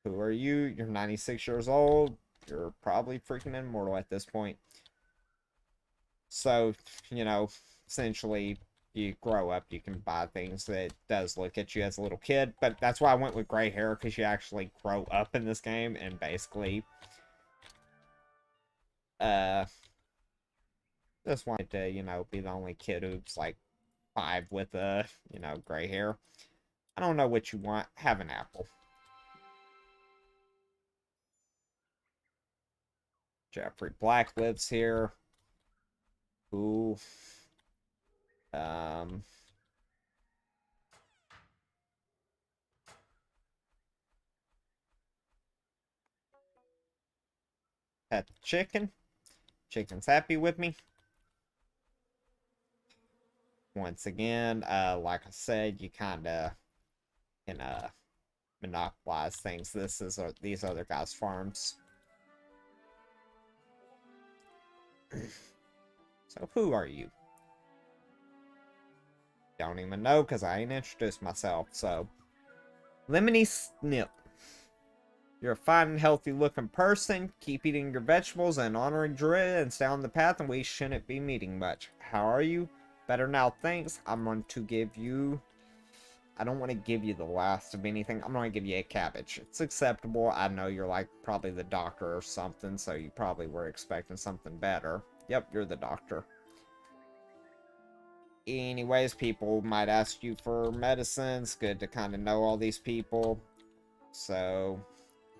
Who are you? You're 96 years old. You're probably freaking immortal at this point. So, you know, essentially, you grow up, you can buy things that does look at you as a little kid. But that's why I went with gray hair, because you actually grow up in this game and basically, just wanted to, you know, be the only kid who's like 5 with, you know, gray hair. I don't know what you want. Have an apple. Jeffrey Black lives here. Who, um, pet the chicken. Chicken's happy with me. Once again, like I said, you kind of can monopolize things. These other guys' farms. So who are you? Don't even know because I ain't introduced myself. So Lemony Snip. You're a fine and healthy looking person. Keep eating your vegetables and honoring Druid and stay on the path, and we shouldn't be meeting much. How are you? Better now, thanks. I'm going to give you... I don't want to give you the last of anything. I'm going to give you a cabbage. It's acceptable. I know you're like probably the doctor or something, so you probably were expecting something better. Yep, you're the doctor. Anyways, people might ask you for medicines. Good to kind of know all these people. So,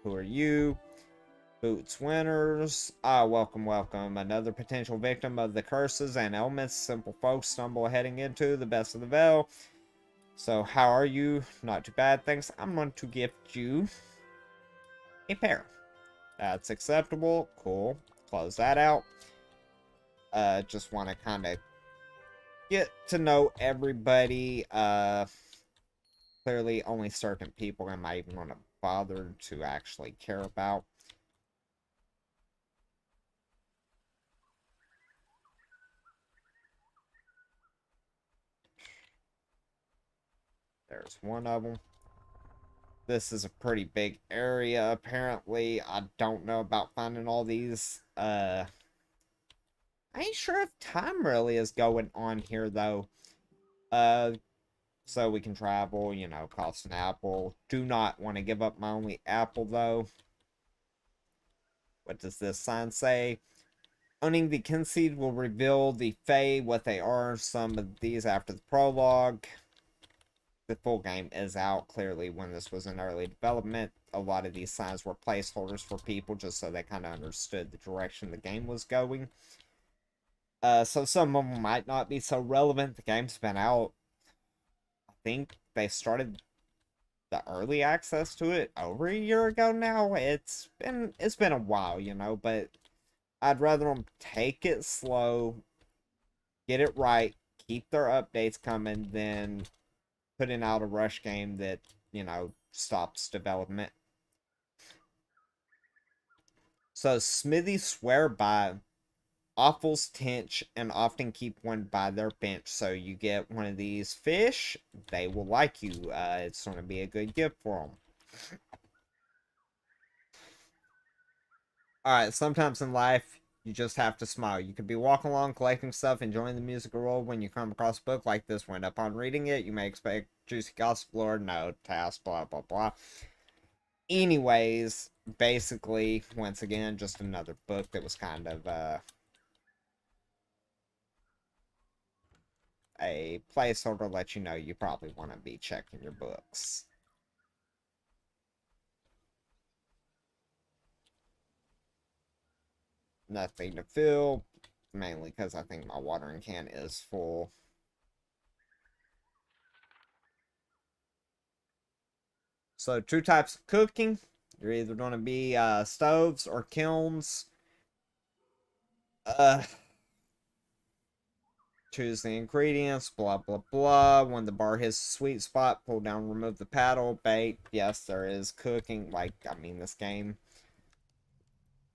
who are you? Boots winners. Ah, welcome, welcome. Another potential victim of the curses and ailments simple folks stumble heading into the best of the veil. So, how are you? Not too bad, thanks. I'm going to gift you a pair. That's acceptable. Cool. Close that out. Just want to kind of get to know everybody. Clearly only certain people am I even going to bother to actually care about. There's one of them. This is a pretty big area, apparently. I don't know about finding all these. I ain't sure if time really is going on here, though. Uh, so we can travel, you know, cost an apple. Do not want to give up my only apple, though. What does this sign say? Owning the Kynseed will reveal the Fae, what they are. Some of these after the prologue. The full game is out. Clearly, when this was in early development, a lot of these signs were placeholders for people just so they kind of understood the direction the game was going. So some of them might not be so relevant. The game's been out. I think they started the early access to it over a year ago now. It's been a while, you know, but I'd rather them take it slow, get it right, keep their updates coming than putting out a rush game that, you know, stops development. So smithies swear by offals tench and often keep one by their bench. So you get one of these fish, they will like you. It's going to be a good gift for them. Alright, sometimes in life, you just have to smile. You could be walking along, collecting stuff, enjoying the musical world when you come across a book like this one. Upon reading it, you may expect juicy gossip, lore, no, task, blah, blah, blah. Anyways, basically, once again, just another book that was kind of a placeholder to let you know you probably want to be checking your books. Nothing to fill, mainly because I think my watering can is full. So, two types of cooking. You're either going to be stoves or kilns. Uh, choose the ingredients, blah, blah, blah. When the bar hits the sweet spot, pull down, remove the paddle, bait. Yes, there is cooking. Like, I mean, this game.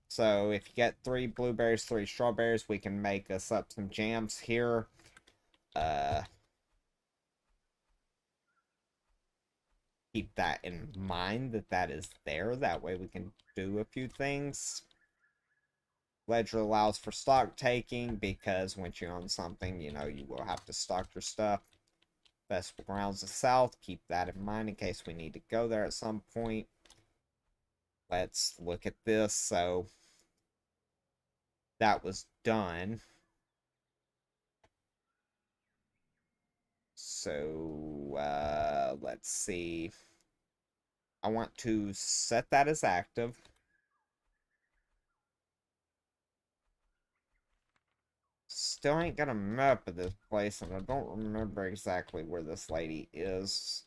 So, if you get 3 blueberries, 3 strawberries, we can make us up some jams here. Keep that in mind that is there. That way we can do a few things. Ledger allows for stock taking because once you own something, you know, you will have to stock your stuff. Festival grounds the south. Keep that in mind in case we need to go there at some point. Let's look at this. So that was done. So let's see. I want to set that as active. Still ain't got a map of this place, and I don't remember exactly where this lady is.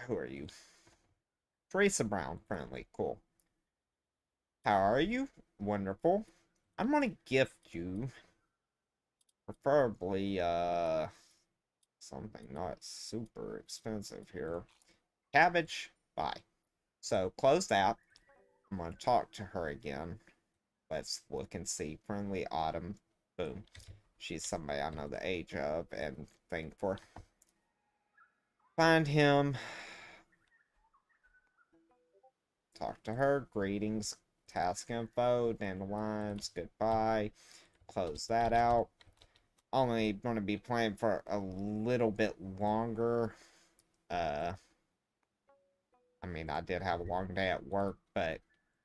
Who are you? Teresa Brown, friendly, cool. How are you? Wonderful. I'm gonna gift you, preferably, something not super expensive here. Cabbage, bye. So, close that. I'm gonna talk to her again. Let's look and see. Friendly Autumn, boom. She's somebody I know the age of and think for. Find him. talk to her. Greetings, task info, dandelions, goodbye. Close that out. Only going to be playing for a little bit longer. I mean, I did have a long day at work, but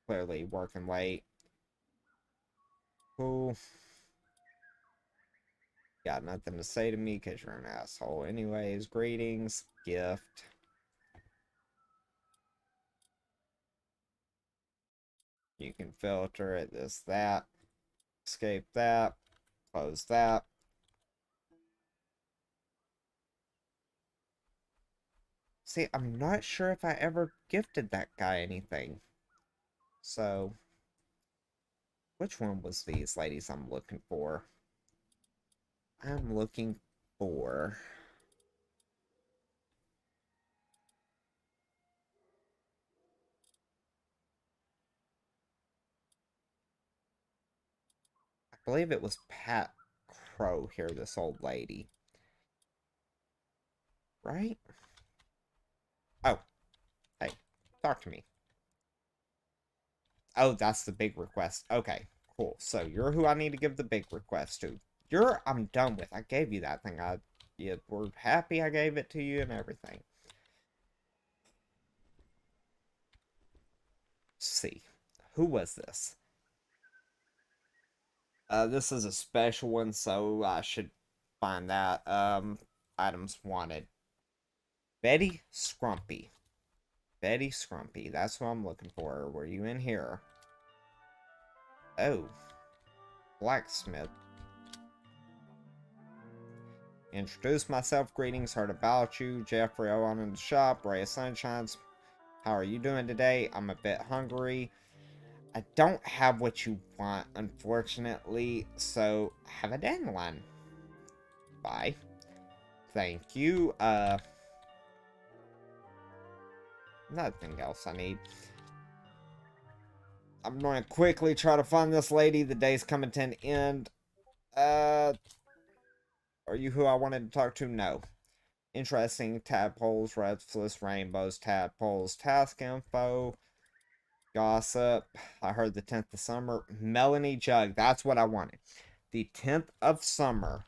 clearly working late. Cool. Got nothing to say to me because you're an asshole. Anyways, greetings, gift. You can filter it, this, that. Escape that. Close that. See, I'm not sure if I ever gifted that guy anything. So, which one was these ladies I'm looking for? I'm looking for... I believe it was Pat Crow here, this old lady. Right? Oh, hey, talk to me. Oh, that's the big request. Okay, cool. So you're who I need to give the big request to. I'm done with. I gave you that thing. You were happy I gave it to you and everything. Let's see. Who was this? This is a special one, so I should find that. Items wanted. Betty Scrumpy. Betty Scrumpy. That's what I'm looking for. Were you in here? Oh. Blacksmith. Introduce myself. Greetings. Heard about you. Jeffrey Owen in the shop. Ray of Sunshines. How are you doing today? I'm a bit hungry. I don't have what you want, unfortunately. So, have a dandelion. Bye. Thank you. Nothing else I need. I'm going to quickly try to find this lady. The day's coming to an end. Are you who I wanted to talk to? No. Interesting. Tadpoles, restless rainbows, tadpoles, task info, gossip. I heard the 10th of summer. Melanie Jug. That's what I wanted. The 10th of summer.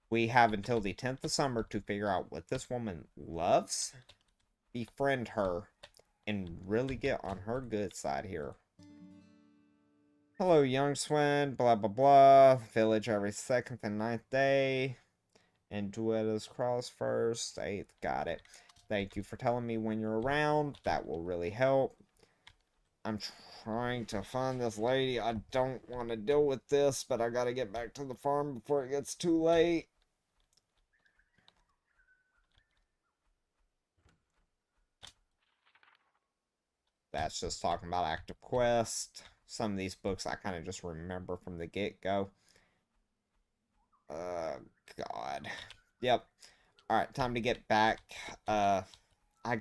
We have until the 10th of summer to figure out what this woman loves, befriend her, and really get on her good side here. Hello, young swin, blah blah blah. Village every 2nd and 9th day. And Duetta's cross first, 8th, got it. Thank you for telling me when you're around. That will really help. I'm trying to find this lady. I don't want to deal with this, but I gotta get back to the farm before it gets too late. That's just talking about active quest. Some of these books I kind of just remember from the get-go. God. Yep. Alright, time to get back. I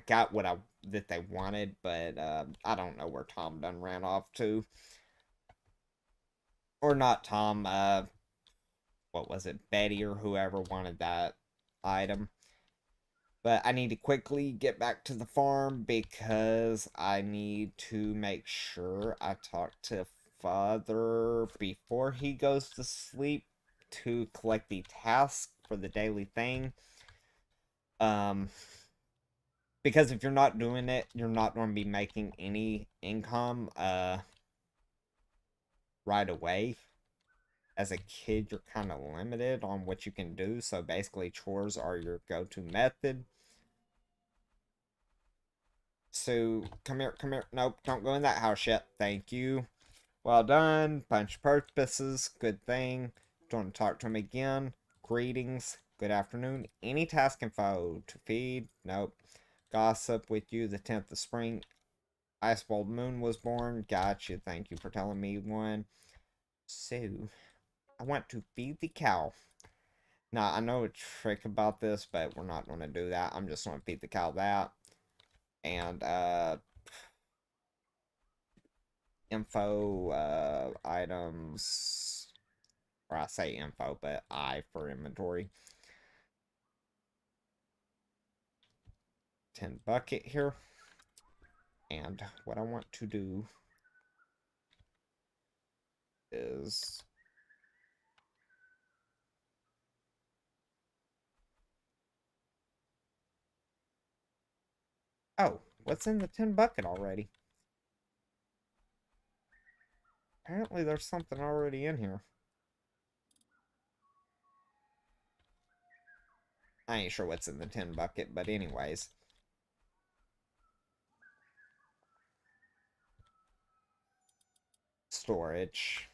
got that they wanted, but I don't know where Tom done ran off to. Or not Tom, what was it? Betty or whoever wanted that item. But I need to quickly get back to the farm because I need to make sure I talk to Father before he goes to sleep to collect the task for the daily thing. Because if you're not doing it, you're not going to be making any income right away. As a kid, you're kind of limited on what you can do, so basically chores are your go-to method. So, come here, come here. Nope, don't go in that house yet. Thank you. Well done. Bunch of purposes. Good thing. Don't want to talk to him again. Greetings. Good afternoon. Any task info to feed? Nope. Gossip with you the 10th of spring. Icebold Moon was born. Gotcha. Thank you for telling me one. So, I want to feed the cow. Now, I know a trick about this, but we're not going to do that. I'm just going to feed the cow that. And, info, items, or I say info, but I for inventory. 10 bucket here. And what I want to do is... Oh, what's in the tin bucket already? Apparently there's something already in here. I ain't sure what's in the tin bucket, but anyways. Storage.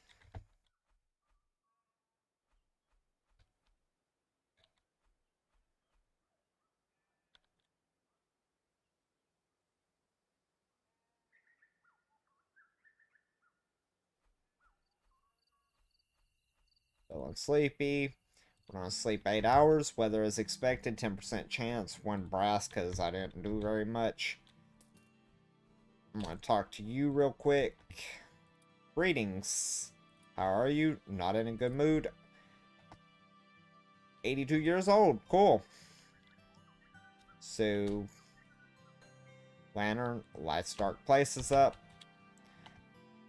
Feeling sleepy. We're gonna sleep 8 hours. Weather is expected. 10% chance. 1 brass because I didn't do very much. I'm gonna talk to you real quick. Greetings. How are you? Not in a good mood. 82 years old. Cool. So, lantern, lights, dark places up.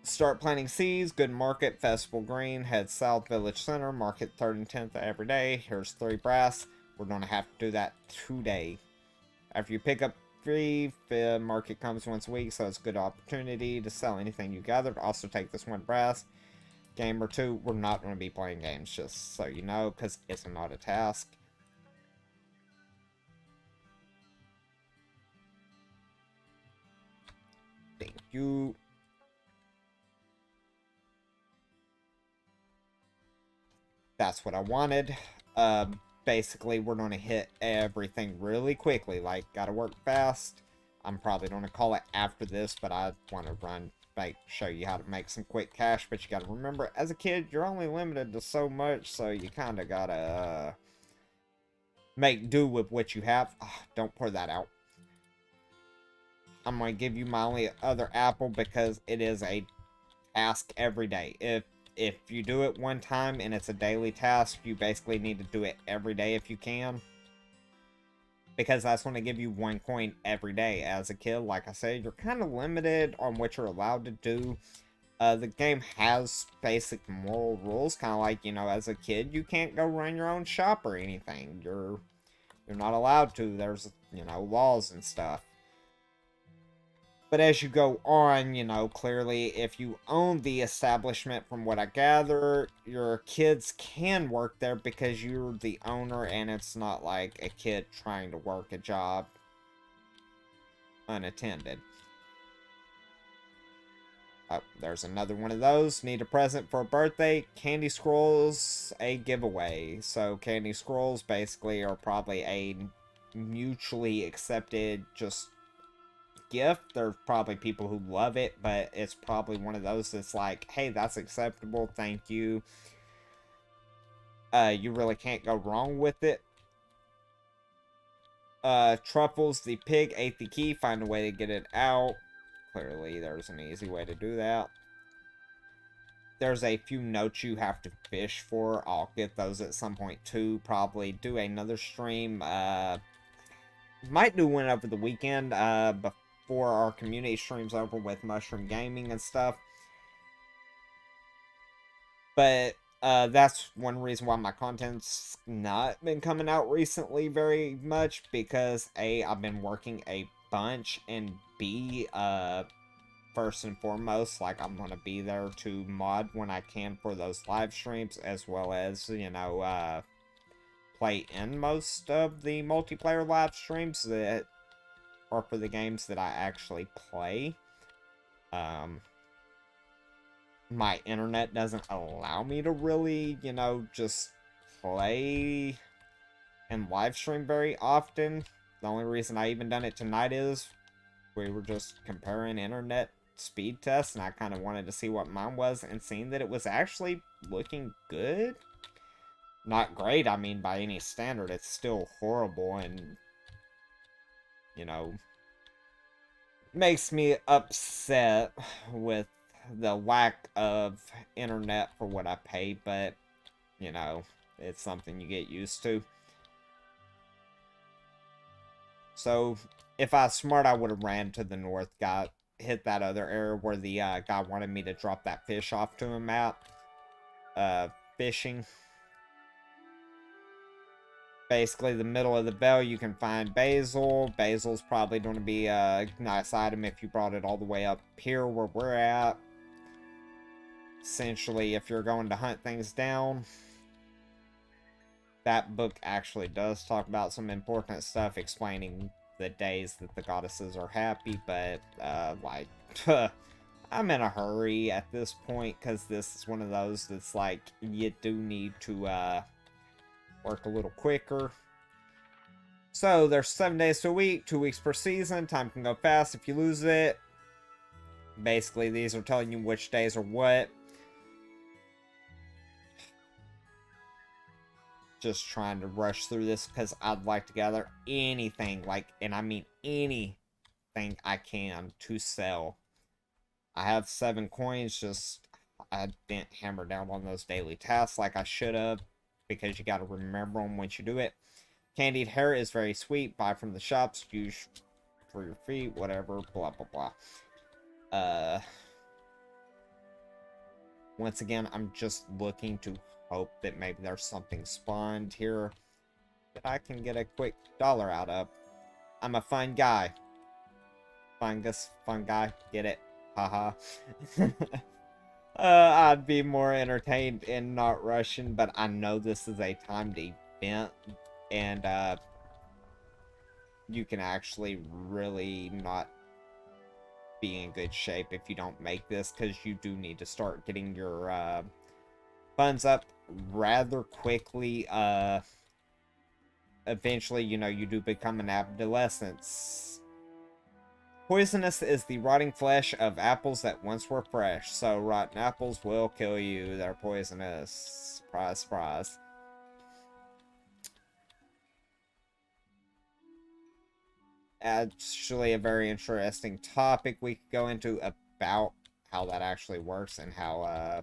Start planting seeds. Good market. Festival green. Head south. Village center. Market 3rd and 10th every day. Here's 3 brass. We're gonna have to do that today. After you pick up 3, the market comes once a week, so it's a good opportunity to sell anything you gathered. Also take this 1 brass. Game or 2. We're not going to be playing games, just so you know, because it's not a task. Thank you. That's what I wanted. Basically, we're going to hit everything really quickly. Like, gotta work fast. I'm probably going to call it after this, but I want to show you how to make some quick cash. But you got to remember, as a kid, you're only limited to so much, so you kind of got to make do with what you have. Don't pour that out. I'm going to give you my only other apple because it is a task every day. If you do it one time and it's a daily task, you basically need to do it every day if you can. Because that's going to give you 1 coin every day. As a kid, like I said, you're kind of limited on what you're allowed to do. The game has basic moral rules, kind of like, you know, as a kid, you can't go run your own shop or anything. You're not allowed to. There's, you know, laws and stuff. But as you go on, you know, clearly, if you own the establishment, from what I gather, your kids can work there because you're the owner and it's not like a kid trying to work a job unattended. Oh, there's another one of those. Need a present for a birthday. Candy scrolls, a giveaway. So candy scrolls basically are probably a mutually accepted just gift. There's probably people who love it, but it's probably one of those that's like, hey, that's acceptable, thank you. You really can't go wrong with it. Truffles, the pig ate the key. Find a way to get it out. Clearly, there's an easy way to do that. There's a few notes you have to fish for. I'll get those at some point too. Probably do another stream. Might do one over the weekend. Before our community streams over with Mushroom Gaming and stuff. But that's one reason why my content's not been coming out recently very much, because A, I've been working a bunch, and B, first and foremost, like, I'm gonna be there to mod when I can for those live streams, as well as, you know, play in most of the multiplayer live streams that are for the games that I actually play. My internet doesn't allow me to really, you know, just play and live stream very often. The only reason I even done it tonight is we were just comparing internet speed tests, and I kind of wanted to see what mine was, and seeing that it was actually looking good. Not great, I mean, by any standard, it's still horrible, and, you know, makes me upset with the lack of internet for what I pay, but, you know, it's something you get used to. So, If I was smart, I would have ran to the north, hit that other area where the guy wanted me to drop that fish off to him at. Fishing. Basically, the middle of the bell, you can find basil. Basil's probably going to be a nice item if you brought it all the way up here where we're at. Essentially, if you're going to hunt things down, that book actually does talk about some important stuff explaining the days that the goddesses are happy, but, like, I'm in a hurry at this point, because this is one of those that's like, you do need to, work a little quicker. So, there's 7 days to a week, 2 weeks per season. Time can go fast if you lose it. Basically, these are telling you which days are what. Just trying to rush through this because I'd like to gather anything, like, and I mean anything I can to sell. I have 7 coins, just I didn't hammer down on those daily tasks like I should have, because you got to remember them once you do it. Candied hair is very sweet. Buy from the shops. Use for your feet. Whatever. Blah, blah, blah. Once again, I'm just looking to hope that maybe there's something spawned here that I can get a quick dollar out of. I'm a fun guy. Fungus. Fun guy. Get it? Haha. I'd be more entertained in not rushing, but I know this is a timed event, and you can actually really not be in good shape if you don't make this, because you do need to start getting your funds up rather quickly. Eventually, you know, you do become an adolescent. Poisonous is the rotting flesh of apples that once were fresh. So rotten apples will kill you. They're poisonous. Surprise, surprise. Actually, a very interesting topic we could go into about how that actually works and how,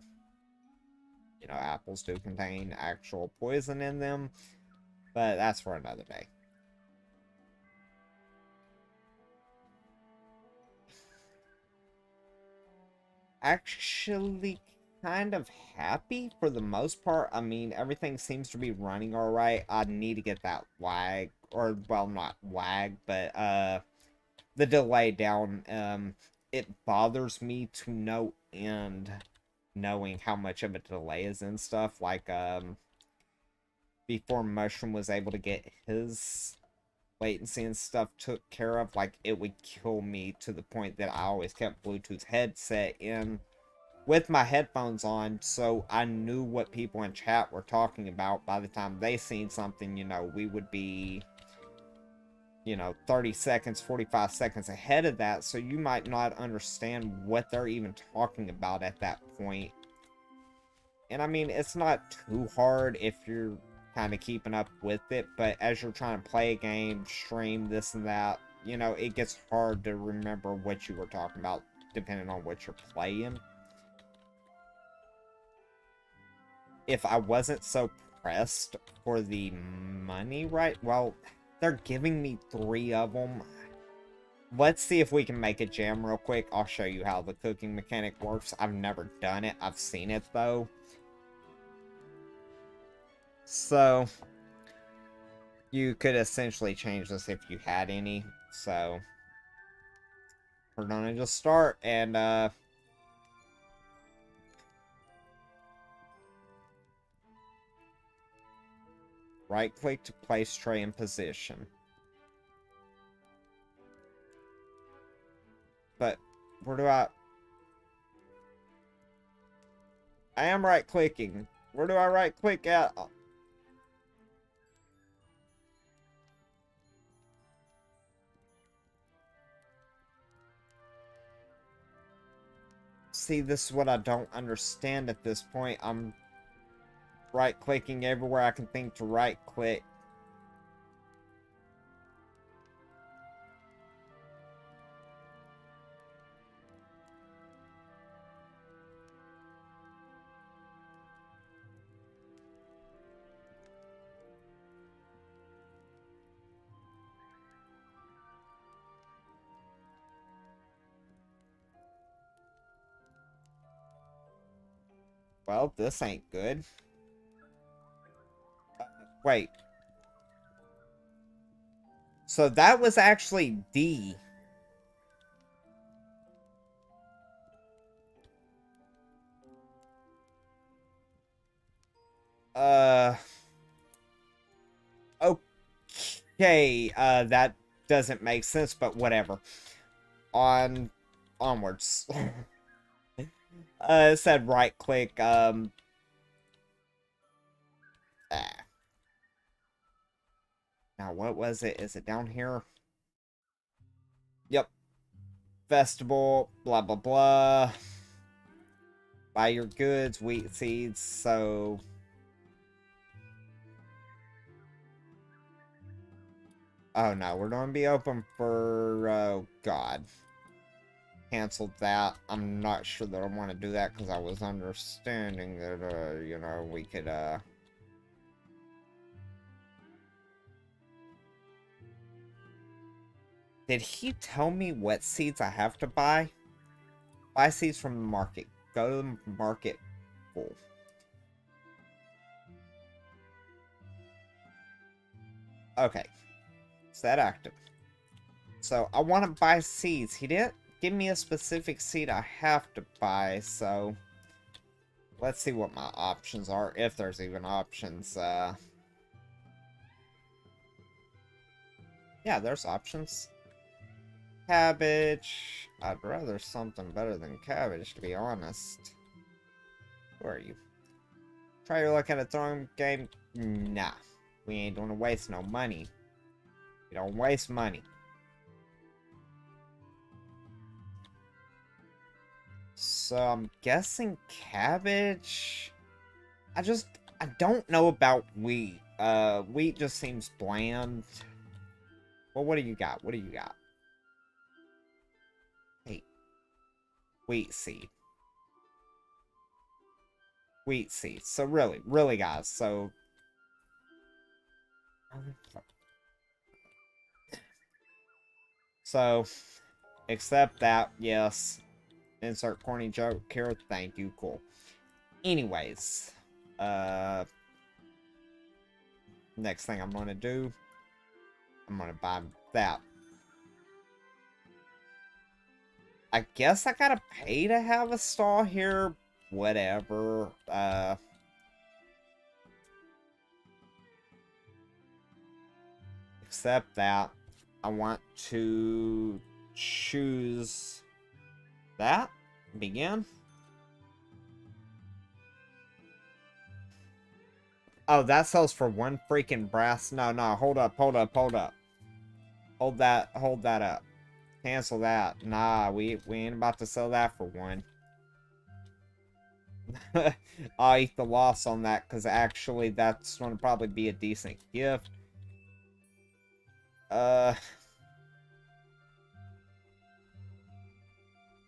you know, apples do contain actual poison in them. But that's for another day. Actually kind of happy for the most part. I mean, everything seems to be running all right. I need to get that lag, or, well, not lag, but the delay down. It bothers me to no end knowing how much of a delay is in stuff. Like, before Mushroom was able to get his latency and stuff took care of, like, it would kill me to the point that I always kept Bluetooth headset in with my headphones on, so I knew what people in chat were talking about. By the time they seen something, you know, we would be, you know, 30 seconds, 45 seconds ahead of that, so you might not understand what they're even talking about at that point. And I mean, it's not too hard if you're kind of keeping up with it, but as you're trying to play a game, stream, this and that, you know, it gets hard to remember what you were talking about depending on what you're playing. If I wasn't so pressed for the money, right? Well, they're giving me 3 of them. Let's see if we can make a jam real quick. I'll show you how the cooking mechanic works. I've never done it. I've seen it, though. So, you could essentially change this if you had any. So, we're gonna just start and, right-click to place tray in position. But, where do I am right-clicking. Where do I right-click at? See, this is what I don't understand at this point. I'm right-clicking everywhere I can think to right-click. Well, this ain't good. Wait. So that was actually D. Uh... Okay, that doesn't make sense, but whatever. Onwards. It said right click, ah. Now, what was it? Is it down here? Yep. Festival, blah, blah, blah. Buy your goods, wheat seeds, so... Oh, no, we're going to be open for, oh, God. Canceled that. I'm not sure that I want to do that because I was understanding that, you know, we could, Did he tell me what seeds I have to buy? Buy seeds from the market. Go to the market full. Okay. Is that active? So, I want to buy seeds. He didn't give me a specific seed I have to buy, so... Let's see what my options are, if there's even options. Yeah, there's options. Cabbage. I'd rather something better than cabbage, to be honest. Where are you? Try your luck at a throwing game? Nah. We ain't gonna waste no money. We don't waste money. So, I'm guessing cabbage? I don't know about wheat. Wheat just seems bland. Well, what do you got? What do you got? Hey. Wheat seed. Wheat seed. So, really, guys, so... So, accept that, yes. Insert corny joke here. Thank you, cool. Anyways, next thing I'm gonna do, I'm gonna buy that. I guess I gotta pay to have a stall here. Whatever. Accept that. I want to choose that. Begin. Oh, that sells for one freaking brass. No, hold up. Hold that up. Cancel that. Nah, we ain't about to sell that for one. I'll eat the loss on that, because actually that's going to probably be a decent gift.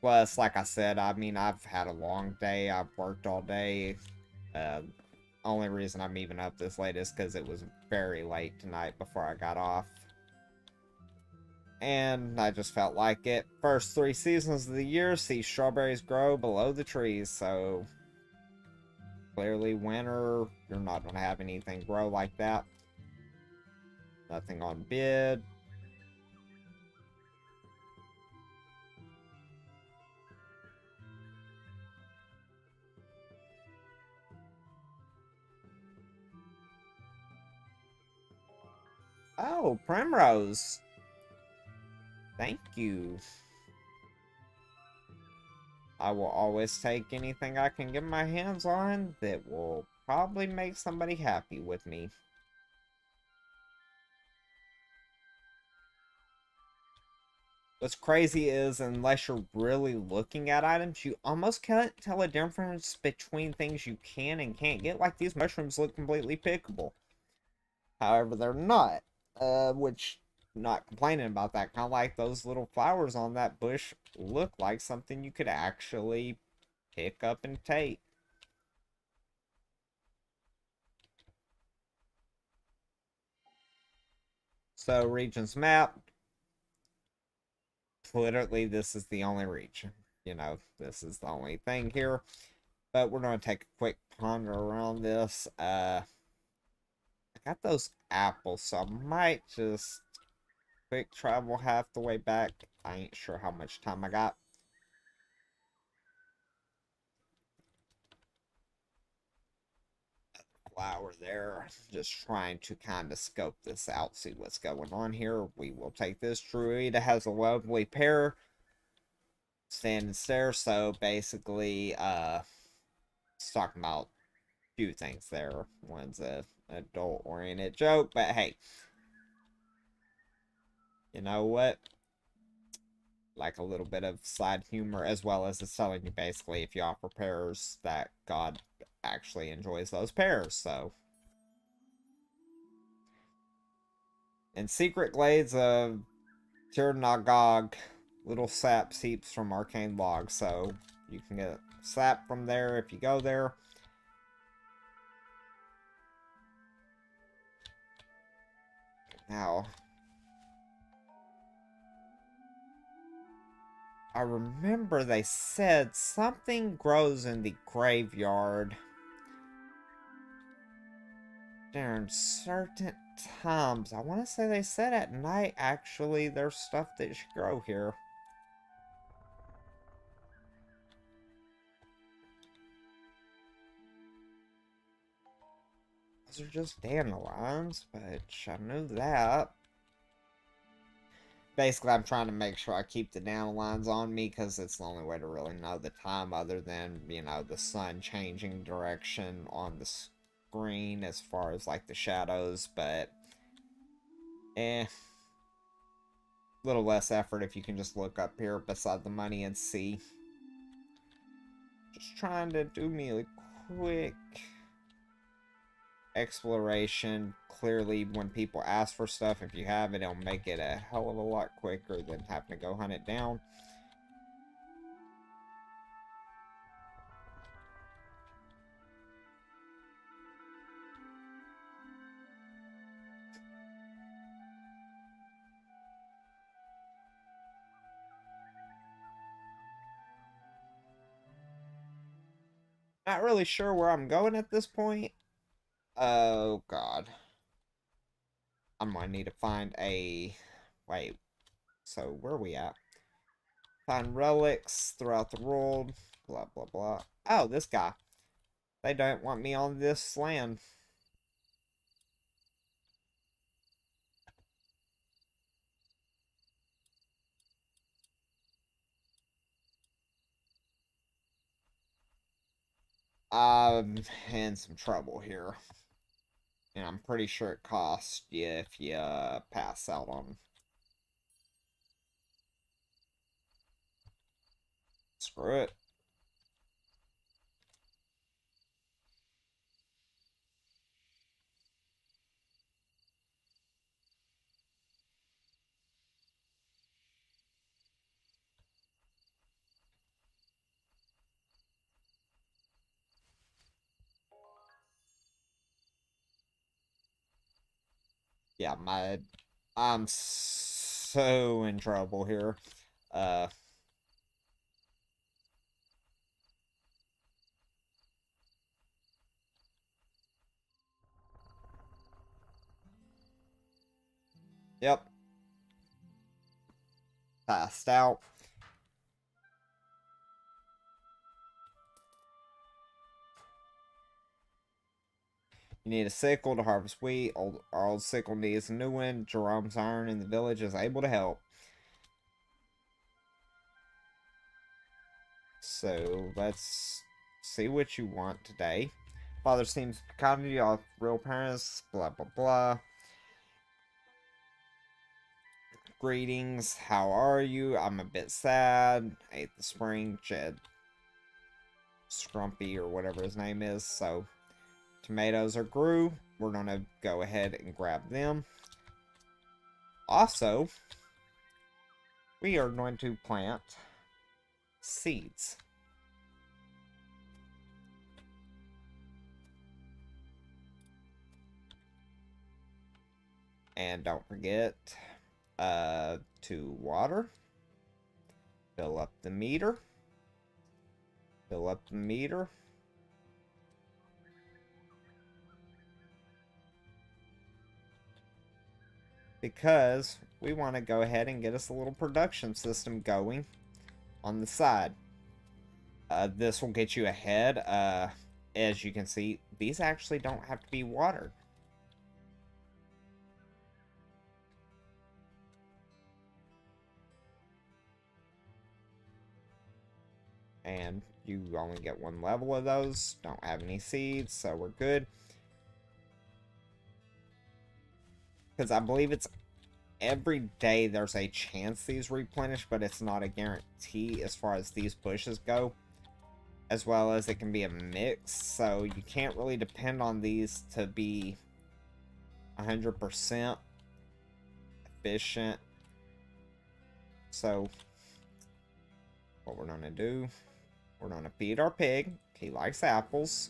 Plus, like I said, I mean, I've had a long day. I've worked all day. Only reason I'm even up this late is because it was very late tonight before I got off. And I just felt like it. First 3 seasons of the year, see strawberries grow below the trees, so... Clearly, winter, you're not going to have anything grow like that. Nothing on bid. Oh, Primrose. Thank you. I will always take anything I can get my hands on that will probably make somebody happy with me. What's crazy is, unless you're really looking at items, you almost can't tell a difference between things you can and can't get. Like, these mushrooms look completely pickable. However, they're not. Which, not complaining about that. Kind of like those little flowers on that bush look like something you could actually pick up and take. So, regions map. Literally, this is the only region. You know, this is the only thing here. But we're going to take a quick ponder around this. I got those apples, so I might just quick travel half the way back. I ain't sure how much time I got. Flower there. Just trying to kind of scope this out, see what's going on here. We will take this. Druida has a lovely pair standing there, so basically, it's talking about a few things there. One's a adult-oriented joke, but hey, you know what? Like a little bit of side humor, as well as it's telling you basically if you offer pairs that God actually enjoys those pairs, so. In secret glades of Tirnagog, little sap seeps from arcane logs, so you can get sap from there if you go there. Now, I remember they said something grows in the graveyard during certain times. I want to say they said at night, actually, there's stuff that should grow here. Those are just dandelions, but I knew that. Basically, I'm trying to make sure I keep the dandelions on me because it's the only way to really know the time other than, you know, the sun changing direction on the screen as far as, like, the shadows, but, a little less effort if you can just look up here beside the money and see. Just trying to do me a quick exploration. Clearly, when people ask for stuff, if you have it, it'll make it a hell of a lot quicker than having to go hunt it down. Not really sure where I'm going at this point. Oh, God. I'm gonna need to find a... Wait. So, where are we at? Find relics throughout the world. Blah, blah, blah. Oh, this guy. They don't want me on this land. I'm in some trouble here. And I'm pretty sure it costs you if you pass out on... Screw it. Yeah, I'm so in trouble here. Uh, yep. Passed out. You need a sickle to harvest wheat. Our old sickle needs a new one. Jerome's iron in the village is able to help. So, let's see what you want today. Father seems kind of you, real parents, blah, blah, blah. Greetings, how are you? I'm a bit sad. I ate the spring, Jed Scrumpy, or whatever his name is, so tomatoes are grew. We're gonna go ahead and grab them. Also, we are going to plant seeds. And don't forget to water. Fill up the meter. Fill up the meter. because we want to go ahead and get us a little production system going on the side. This will get you ahead. As you can see, these actually don't have to be watered. And you only get one level of those. Don't have any seeds, so we're good. Because I believe it's every day there's a chance these replenish, but it's not a guarantee as far as these bushes go. As well as it can be a mix, so you can't really depend on these to be 100% efficient. So what we're gonna do, we're gonna feed our pig. He likes apples.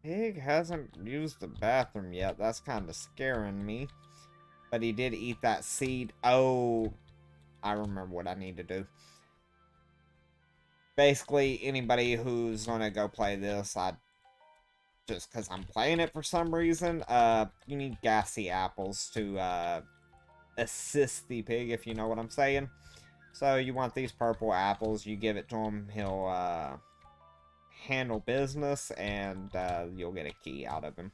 Pig hasn't used the bathroom yet. That's kind of scaring me. But he did eat that seed. Oh, I remember what I need to do. Basically, anybody who's gonna go play this, just because I'm playing it for some reason, you need gassy apples to assist the pig, if you know what I'm saying. So you want these purple apples, you give it to him, he'll handle business, and you'll get a key out of him.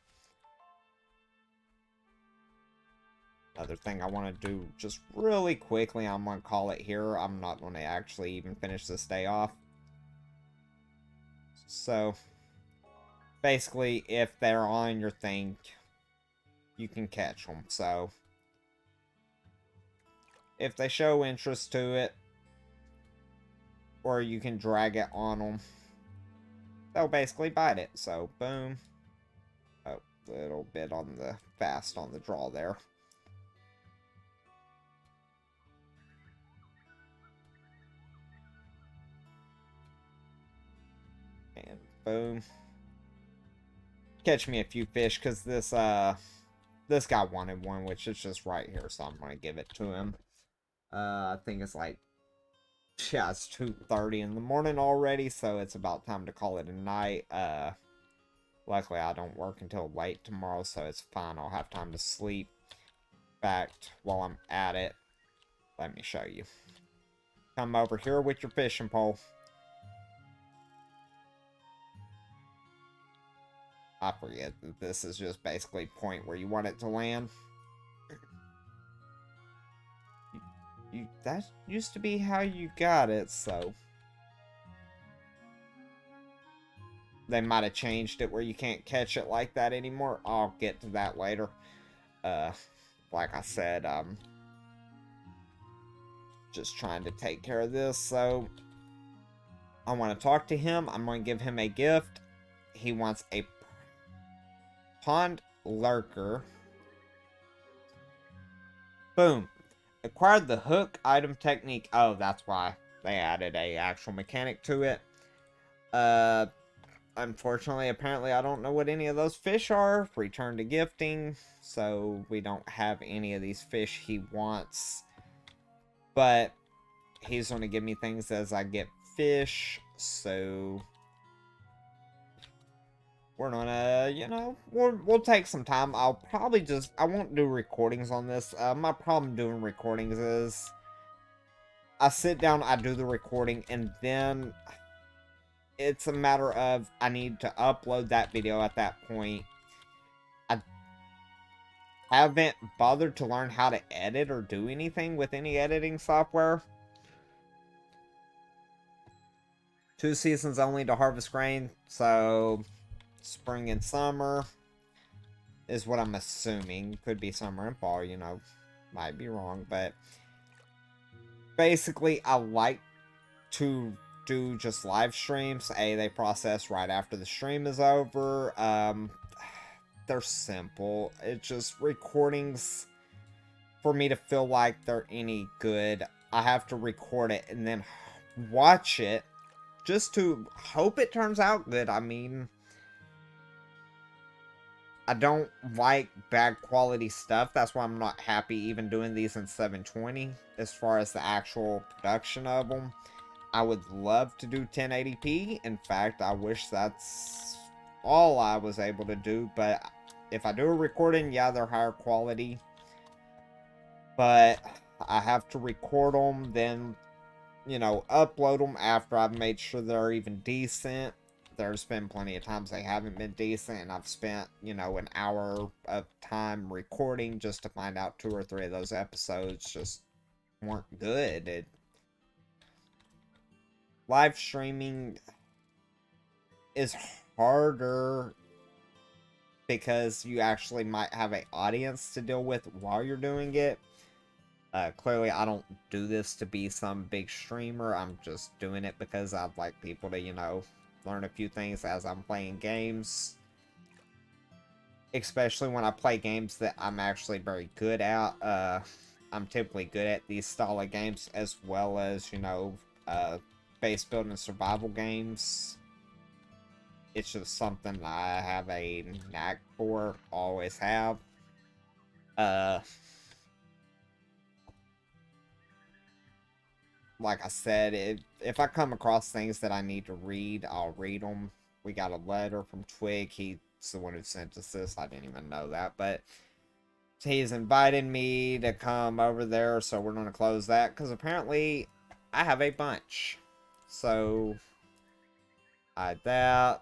Another thing I want to do just really quickly, I'm going to call it here. I'm not going to actually even finish this day off. So, basically, if they're on your thing, you can catch them. So, if they show interest to it, or you can drag it on them, they'll basically bite it. So, boom. Oh, a little bit on the fast on the draw there. And boom. Catch me a few fish, because this guy wanted one, which is just right here, so I'm gonna give it to him. I think it's like, yeah, it's 2:30 in the morning already, so it's about time to call it a night. Luckily I don't work until late tomorrow, so it's fine. I'll have time to sleep. In fact, while I'm at it, let me show you. Come over here with your fishing pole. I forget that this is just basically point where you want it to land. That used to be how you got it, so they might have changed it where you can't catch it like that anymore. I'll get to that later. Like I said, just trying to take care of this, so I want to talk to him. I'm going to give him a gift. He wants a pond lurker. Boom. Acquired the hook item technique. Oh, that's why they added a actual mechanic to it. Unfortunately, apparently I don't know what any of those fish are. Return to gifting. So we don't have any of these fish he wants. But he's going to give me things as I get fish. So we're gonna, you know, we'll take some time. I'll probably just, I won't do recordings on this. My problem doing recordings is I sit down, I do the recording, and then it's a matter of I need to upload that video at that point. I haven't bothered to learn how to edit or do anything with any editing software. 2 seasons only to harvest grain, so spring and summer is what I'm assuming. Could be summer and fall, you know. Might be wrong, but basically I like to do just live streams. They process right after the stream is over. They're simple. It's just recordings, for me to feel like they're any good, I have to record it and then watch it just to hope it turns out good. I mean, I don't like bad quality stuff. That's why I'm not happy even doing these in 720 as far as the actual production of them. I would love to do 1080p. In fact, I wish that's all I was able to do. But if I do a recording, yeah, they're higher quality. But I have to record them, then, you know, upload them after I've made sure they're even decent. There's been plenty of times they haven't been decent, and I've spent, you know, an hour of time recording just to find out 2 or 3 of those episodes just weren't good. Live streaming is harder because you actually might have an audience to deal with while you're doing it. Clearly, I don't do this to be some big streamer. I'm just doing it because I'd like people to, you know, learn a few things as I'm playing games. Especially when I play games that I'm actually very good at. I'm typically good at these style of games as well as, you know, base building survival games. It's just something I have a knack for, always have. Like I said, if I come across things that I need to read, I'll read them. We got a letter from Twig. He's the one who sent us this. I didn't even know that, but he's invited me to come over there, so we're going to close that because apparently I have a bunch. So, that.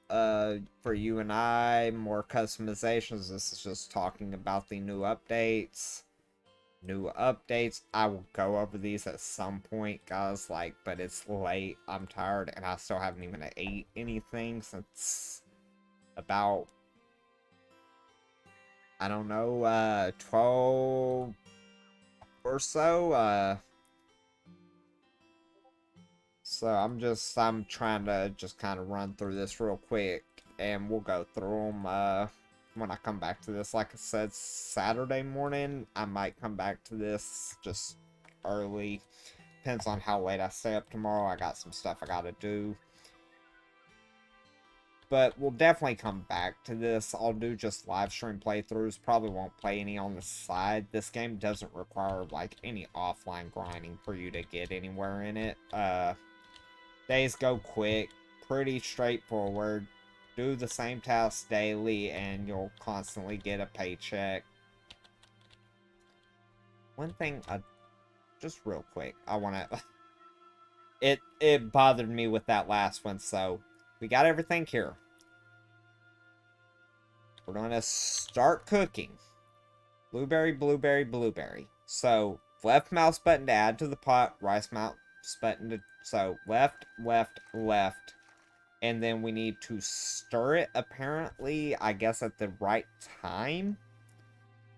For you and I, more customizations. This is just talking about the new updates. I will go over these at some point, guys, like, but it's late. I'm tired, and I still haven't even ate anything since about, I don't know, 12 or so. So I'm trying to just kind of run through this real quick, and we'll go through them, when I come back to this. Like I said, Saturday morning, I might come back to this just early. Depends on how late I stay up tomorrow. I got some stuff I gotta do. But we'll definitely come back to this. I'll do just live stream playthroughs. Probably won't play any on the side. This game doesn't require, like, any offline grinding for you to get anywhere in it. Days go quick. Pretty straightforward. Do the same tasks daily and you'll constantly get a paycheck. One thing, just real quick, I want to... It bothered me with that last one, so we got everything here. We're going to start cooking. Blueberry, blueberry, blueberry. So, left mouse button to add to the pot, right mouse button to... So, left, left, left. And then we need to stir it, apparently, I guess at the right time.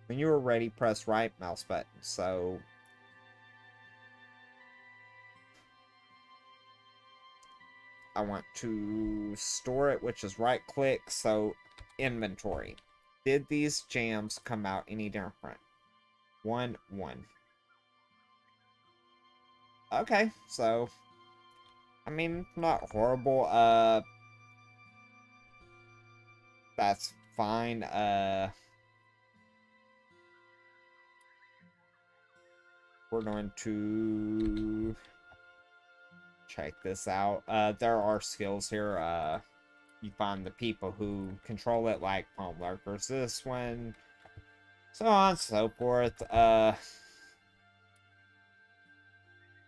When you are ready, press right mouse button. So, I want to store it, which is right click. So, inventory. Did these jams come out any different? 1, 1. Okay, so, I mean, not horrible. That's fine. We're going to check this out. There are skills here. You find the people who control it, like palm lurkers, this one, so on and so forth.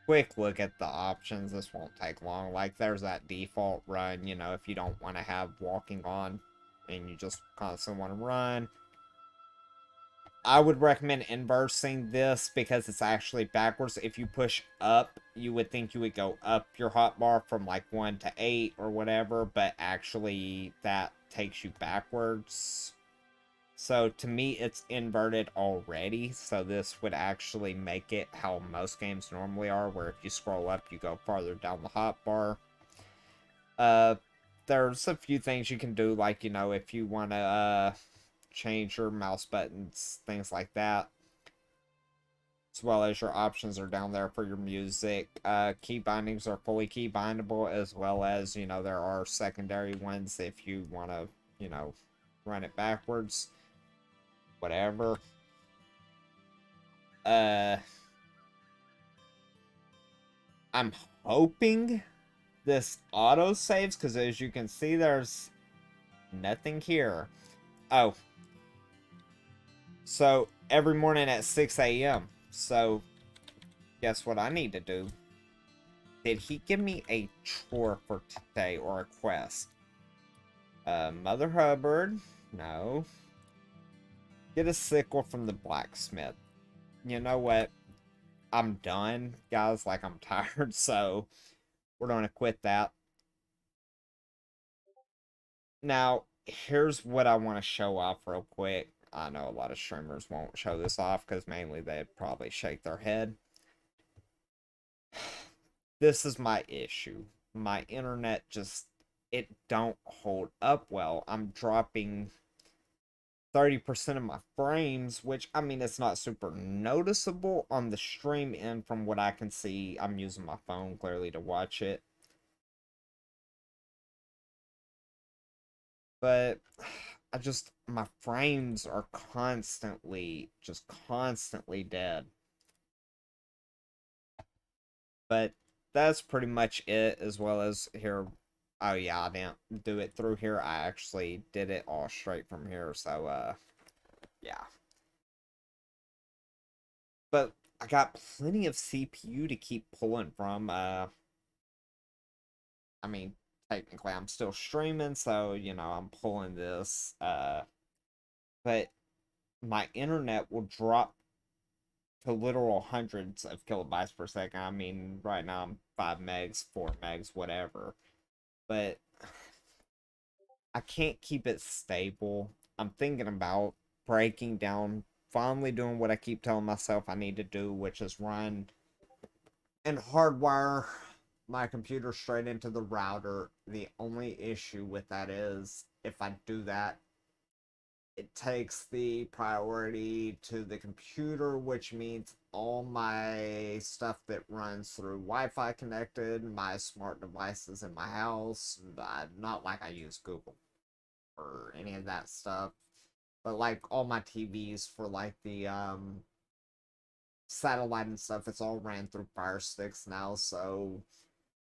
Quick look at the options. This won't take long. Like, there's that default run, you know, if you don't want to have walking on and you just constantly want to run. I would recommend inversing this because it's actually backwards. If you push up, you would think you would go up your hotbar from like 1 to 8 or whatever, but actually that takes you backwards. So to me, it's inverted already. So this would actually make it how most games normally are, where if you scroll up, you go farther down the hotbar. There's a few things you can do, like, you know, if you want to change your mouse buttons, things like that, as well as your options are down there for your music. Key bindings are fully key bindable, as well as, you know, there are secondary ones if you want to, you know, run it backwards, whatever. Uh, I'm hoping this auto saves because as you can see, there's nothing here. Oh, so every morning at 6 a.m. So guess what I need to do? Did he give me a chore for today or a quest? Mother Hubbard. No. Get a sickle from the blacksmith. You know what? I'm done, guys. Like, I'm tired, so we're going to quit that. Now, here's what I want to show off real quick. I know a lot of streamers won't show this off because mainly they'd probably shake their head. This is my issue. My internet just, it don't hold up well. I'm dropping 30% of my frames, which, I mean, it's not super noticeable on the stream end from what I can see. I'm using my phone clearly to watch it. But my frames are constantly dead. But that's pretty much it, as well as here. Oh yeah, I didn't do it through here. I actually did it all straight from here. So yeah. But I got plenty of CPU to keep pulling from. I mean, technically I'm still streaming, so I'm pulling this. But my internet will drop to literal hundreds of kilobytes per second. I mean, right now I'm 5 megs, 4 megs, whatever. But I can't keep it stable. I'm thinking about breaking down, finally doing what I keep telling myself I need to do, which is run and hardwire my computer straight into the router. The only issue with that is if I do that, it takes the priority to the computer, which means all my stuff that runs through Wi-Fi connected, my smart devices in my house, not like I use Google or any of that stuff, but like all my TVs for like the satellite and stuff, it's all ran through Fire Sticks now, so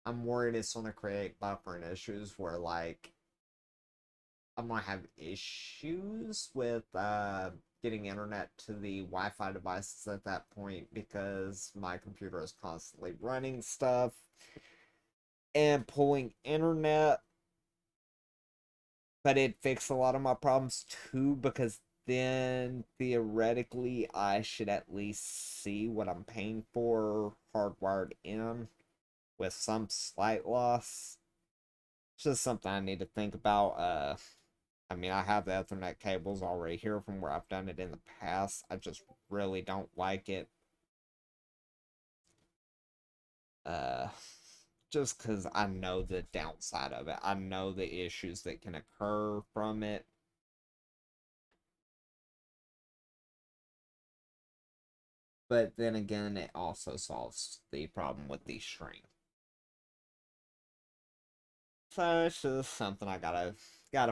I'm worried it's gonna create buffering issues where like I'm gonna have issues with getting internet to the Wi-Fi devices at that point because my computer is constantly running stuff and pulling internet. But it fixed a lot of my problems too because then theoretically I should at least see what I'm paying for hardwired in with some slight loss. It's just something I need to think about. I mean, I have the Ethernet cables already here from where I've done it in the past. I just really don't like it. Uh, just because I know the downside of it. I know the issues that can occur from it. But then again, it also solves the problem with the string. So it's just something I gotta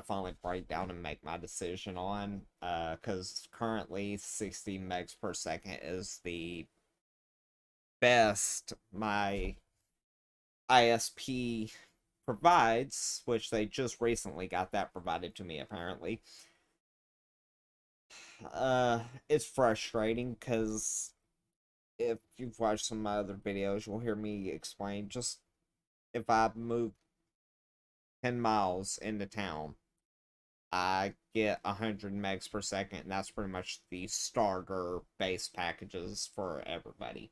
finally break down and make my decision on. Because currently 60 megs per second is the best my ISP provides, which they just recently got that provided to me apparently. It's frustrating because if you've watched some of my other videos, you'll hear me explain just if I move 10 miles into town, I get 100 megs per second, and that's pretty much the starter base packages for everybody.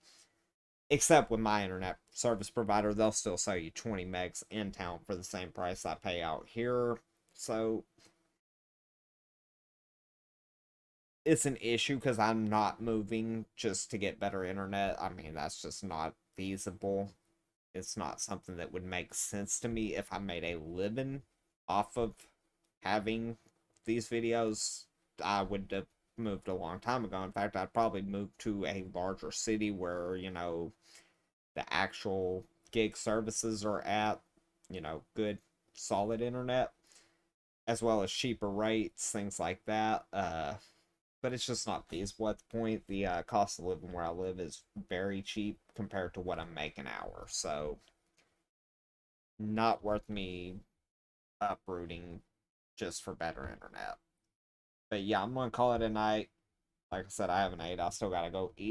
Except with my internet service provider, they'll still sell you 20 megs in town for the same price I pay out here. So it's an issue because I'm not moving just to get better internet. I mean, that's just not feasible. It's not something that would make sense to me if I made a living off of having these videos. I would have moved a long time ago. In fact, I'd probably move to a larger city where, the actual gig services are at, good, solid internet. as well as cheaper rates, things like that. But it's just not feasible at the point. The cost of living where I live is very cheap compared to what I'm making an hour, so not worth me uprooting just for better internet. But yeah, I'm gonna call it a night. Like I said, I haven't ate. I still gotta go eat.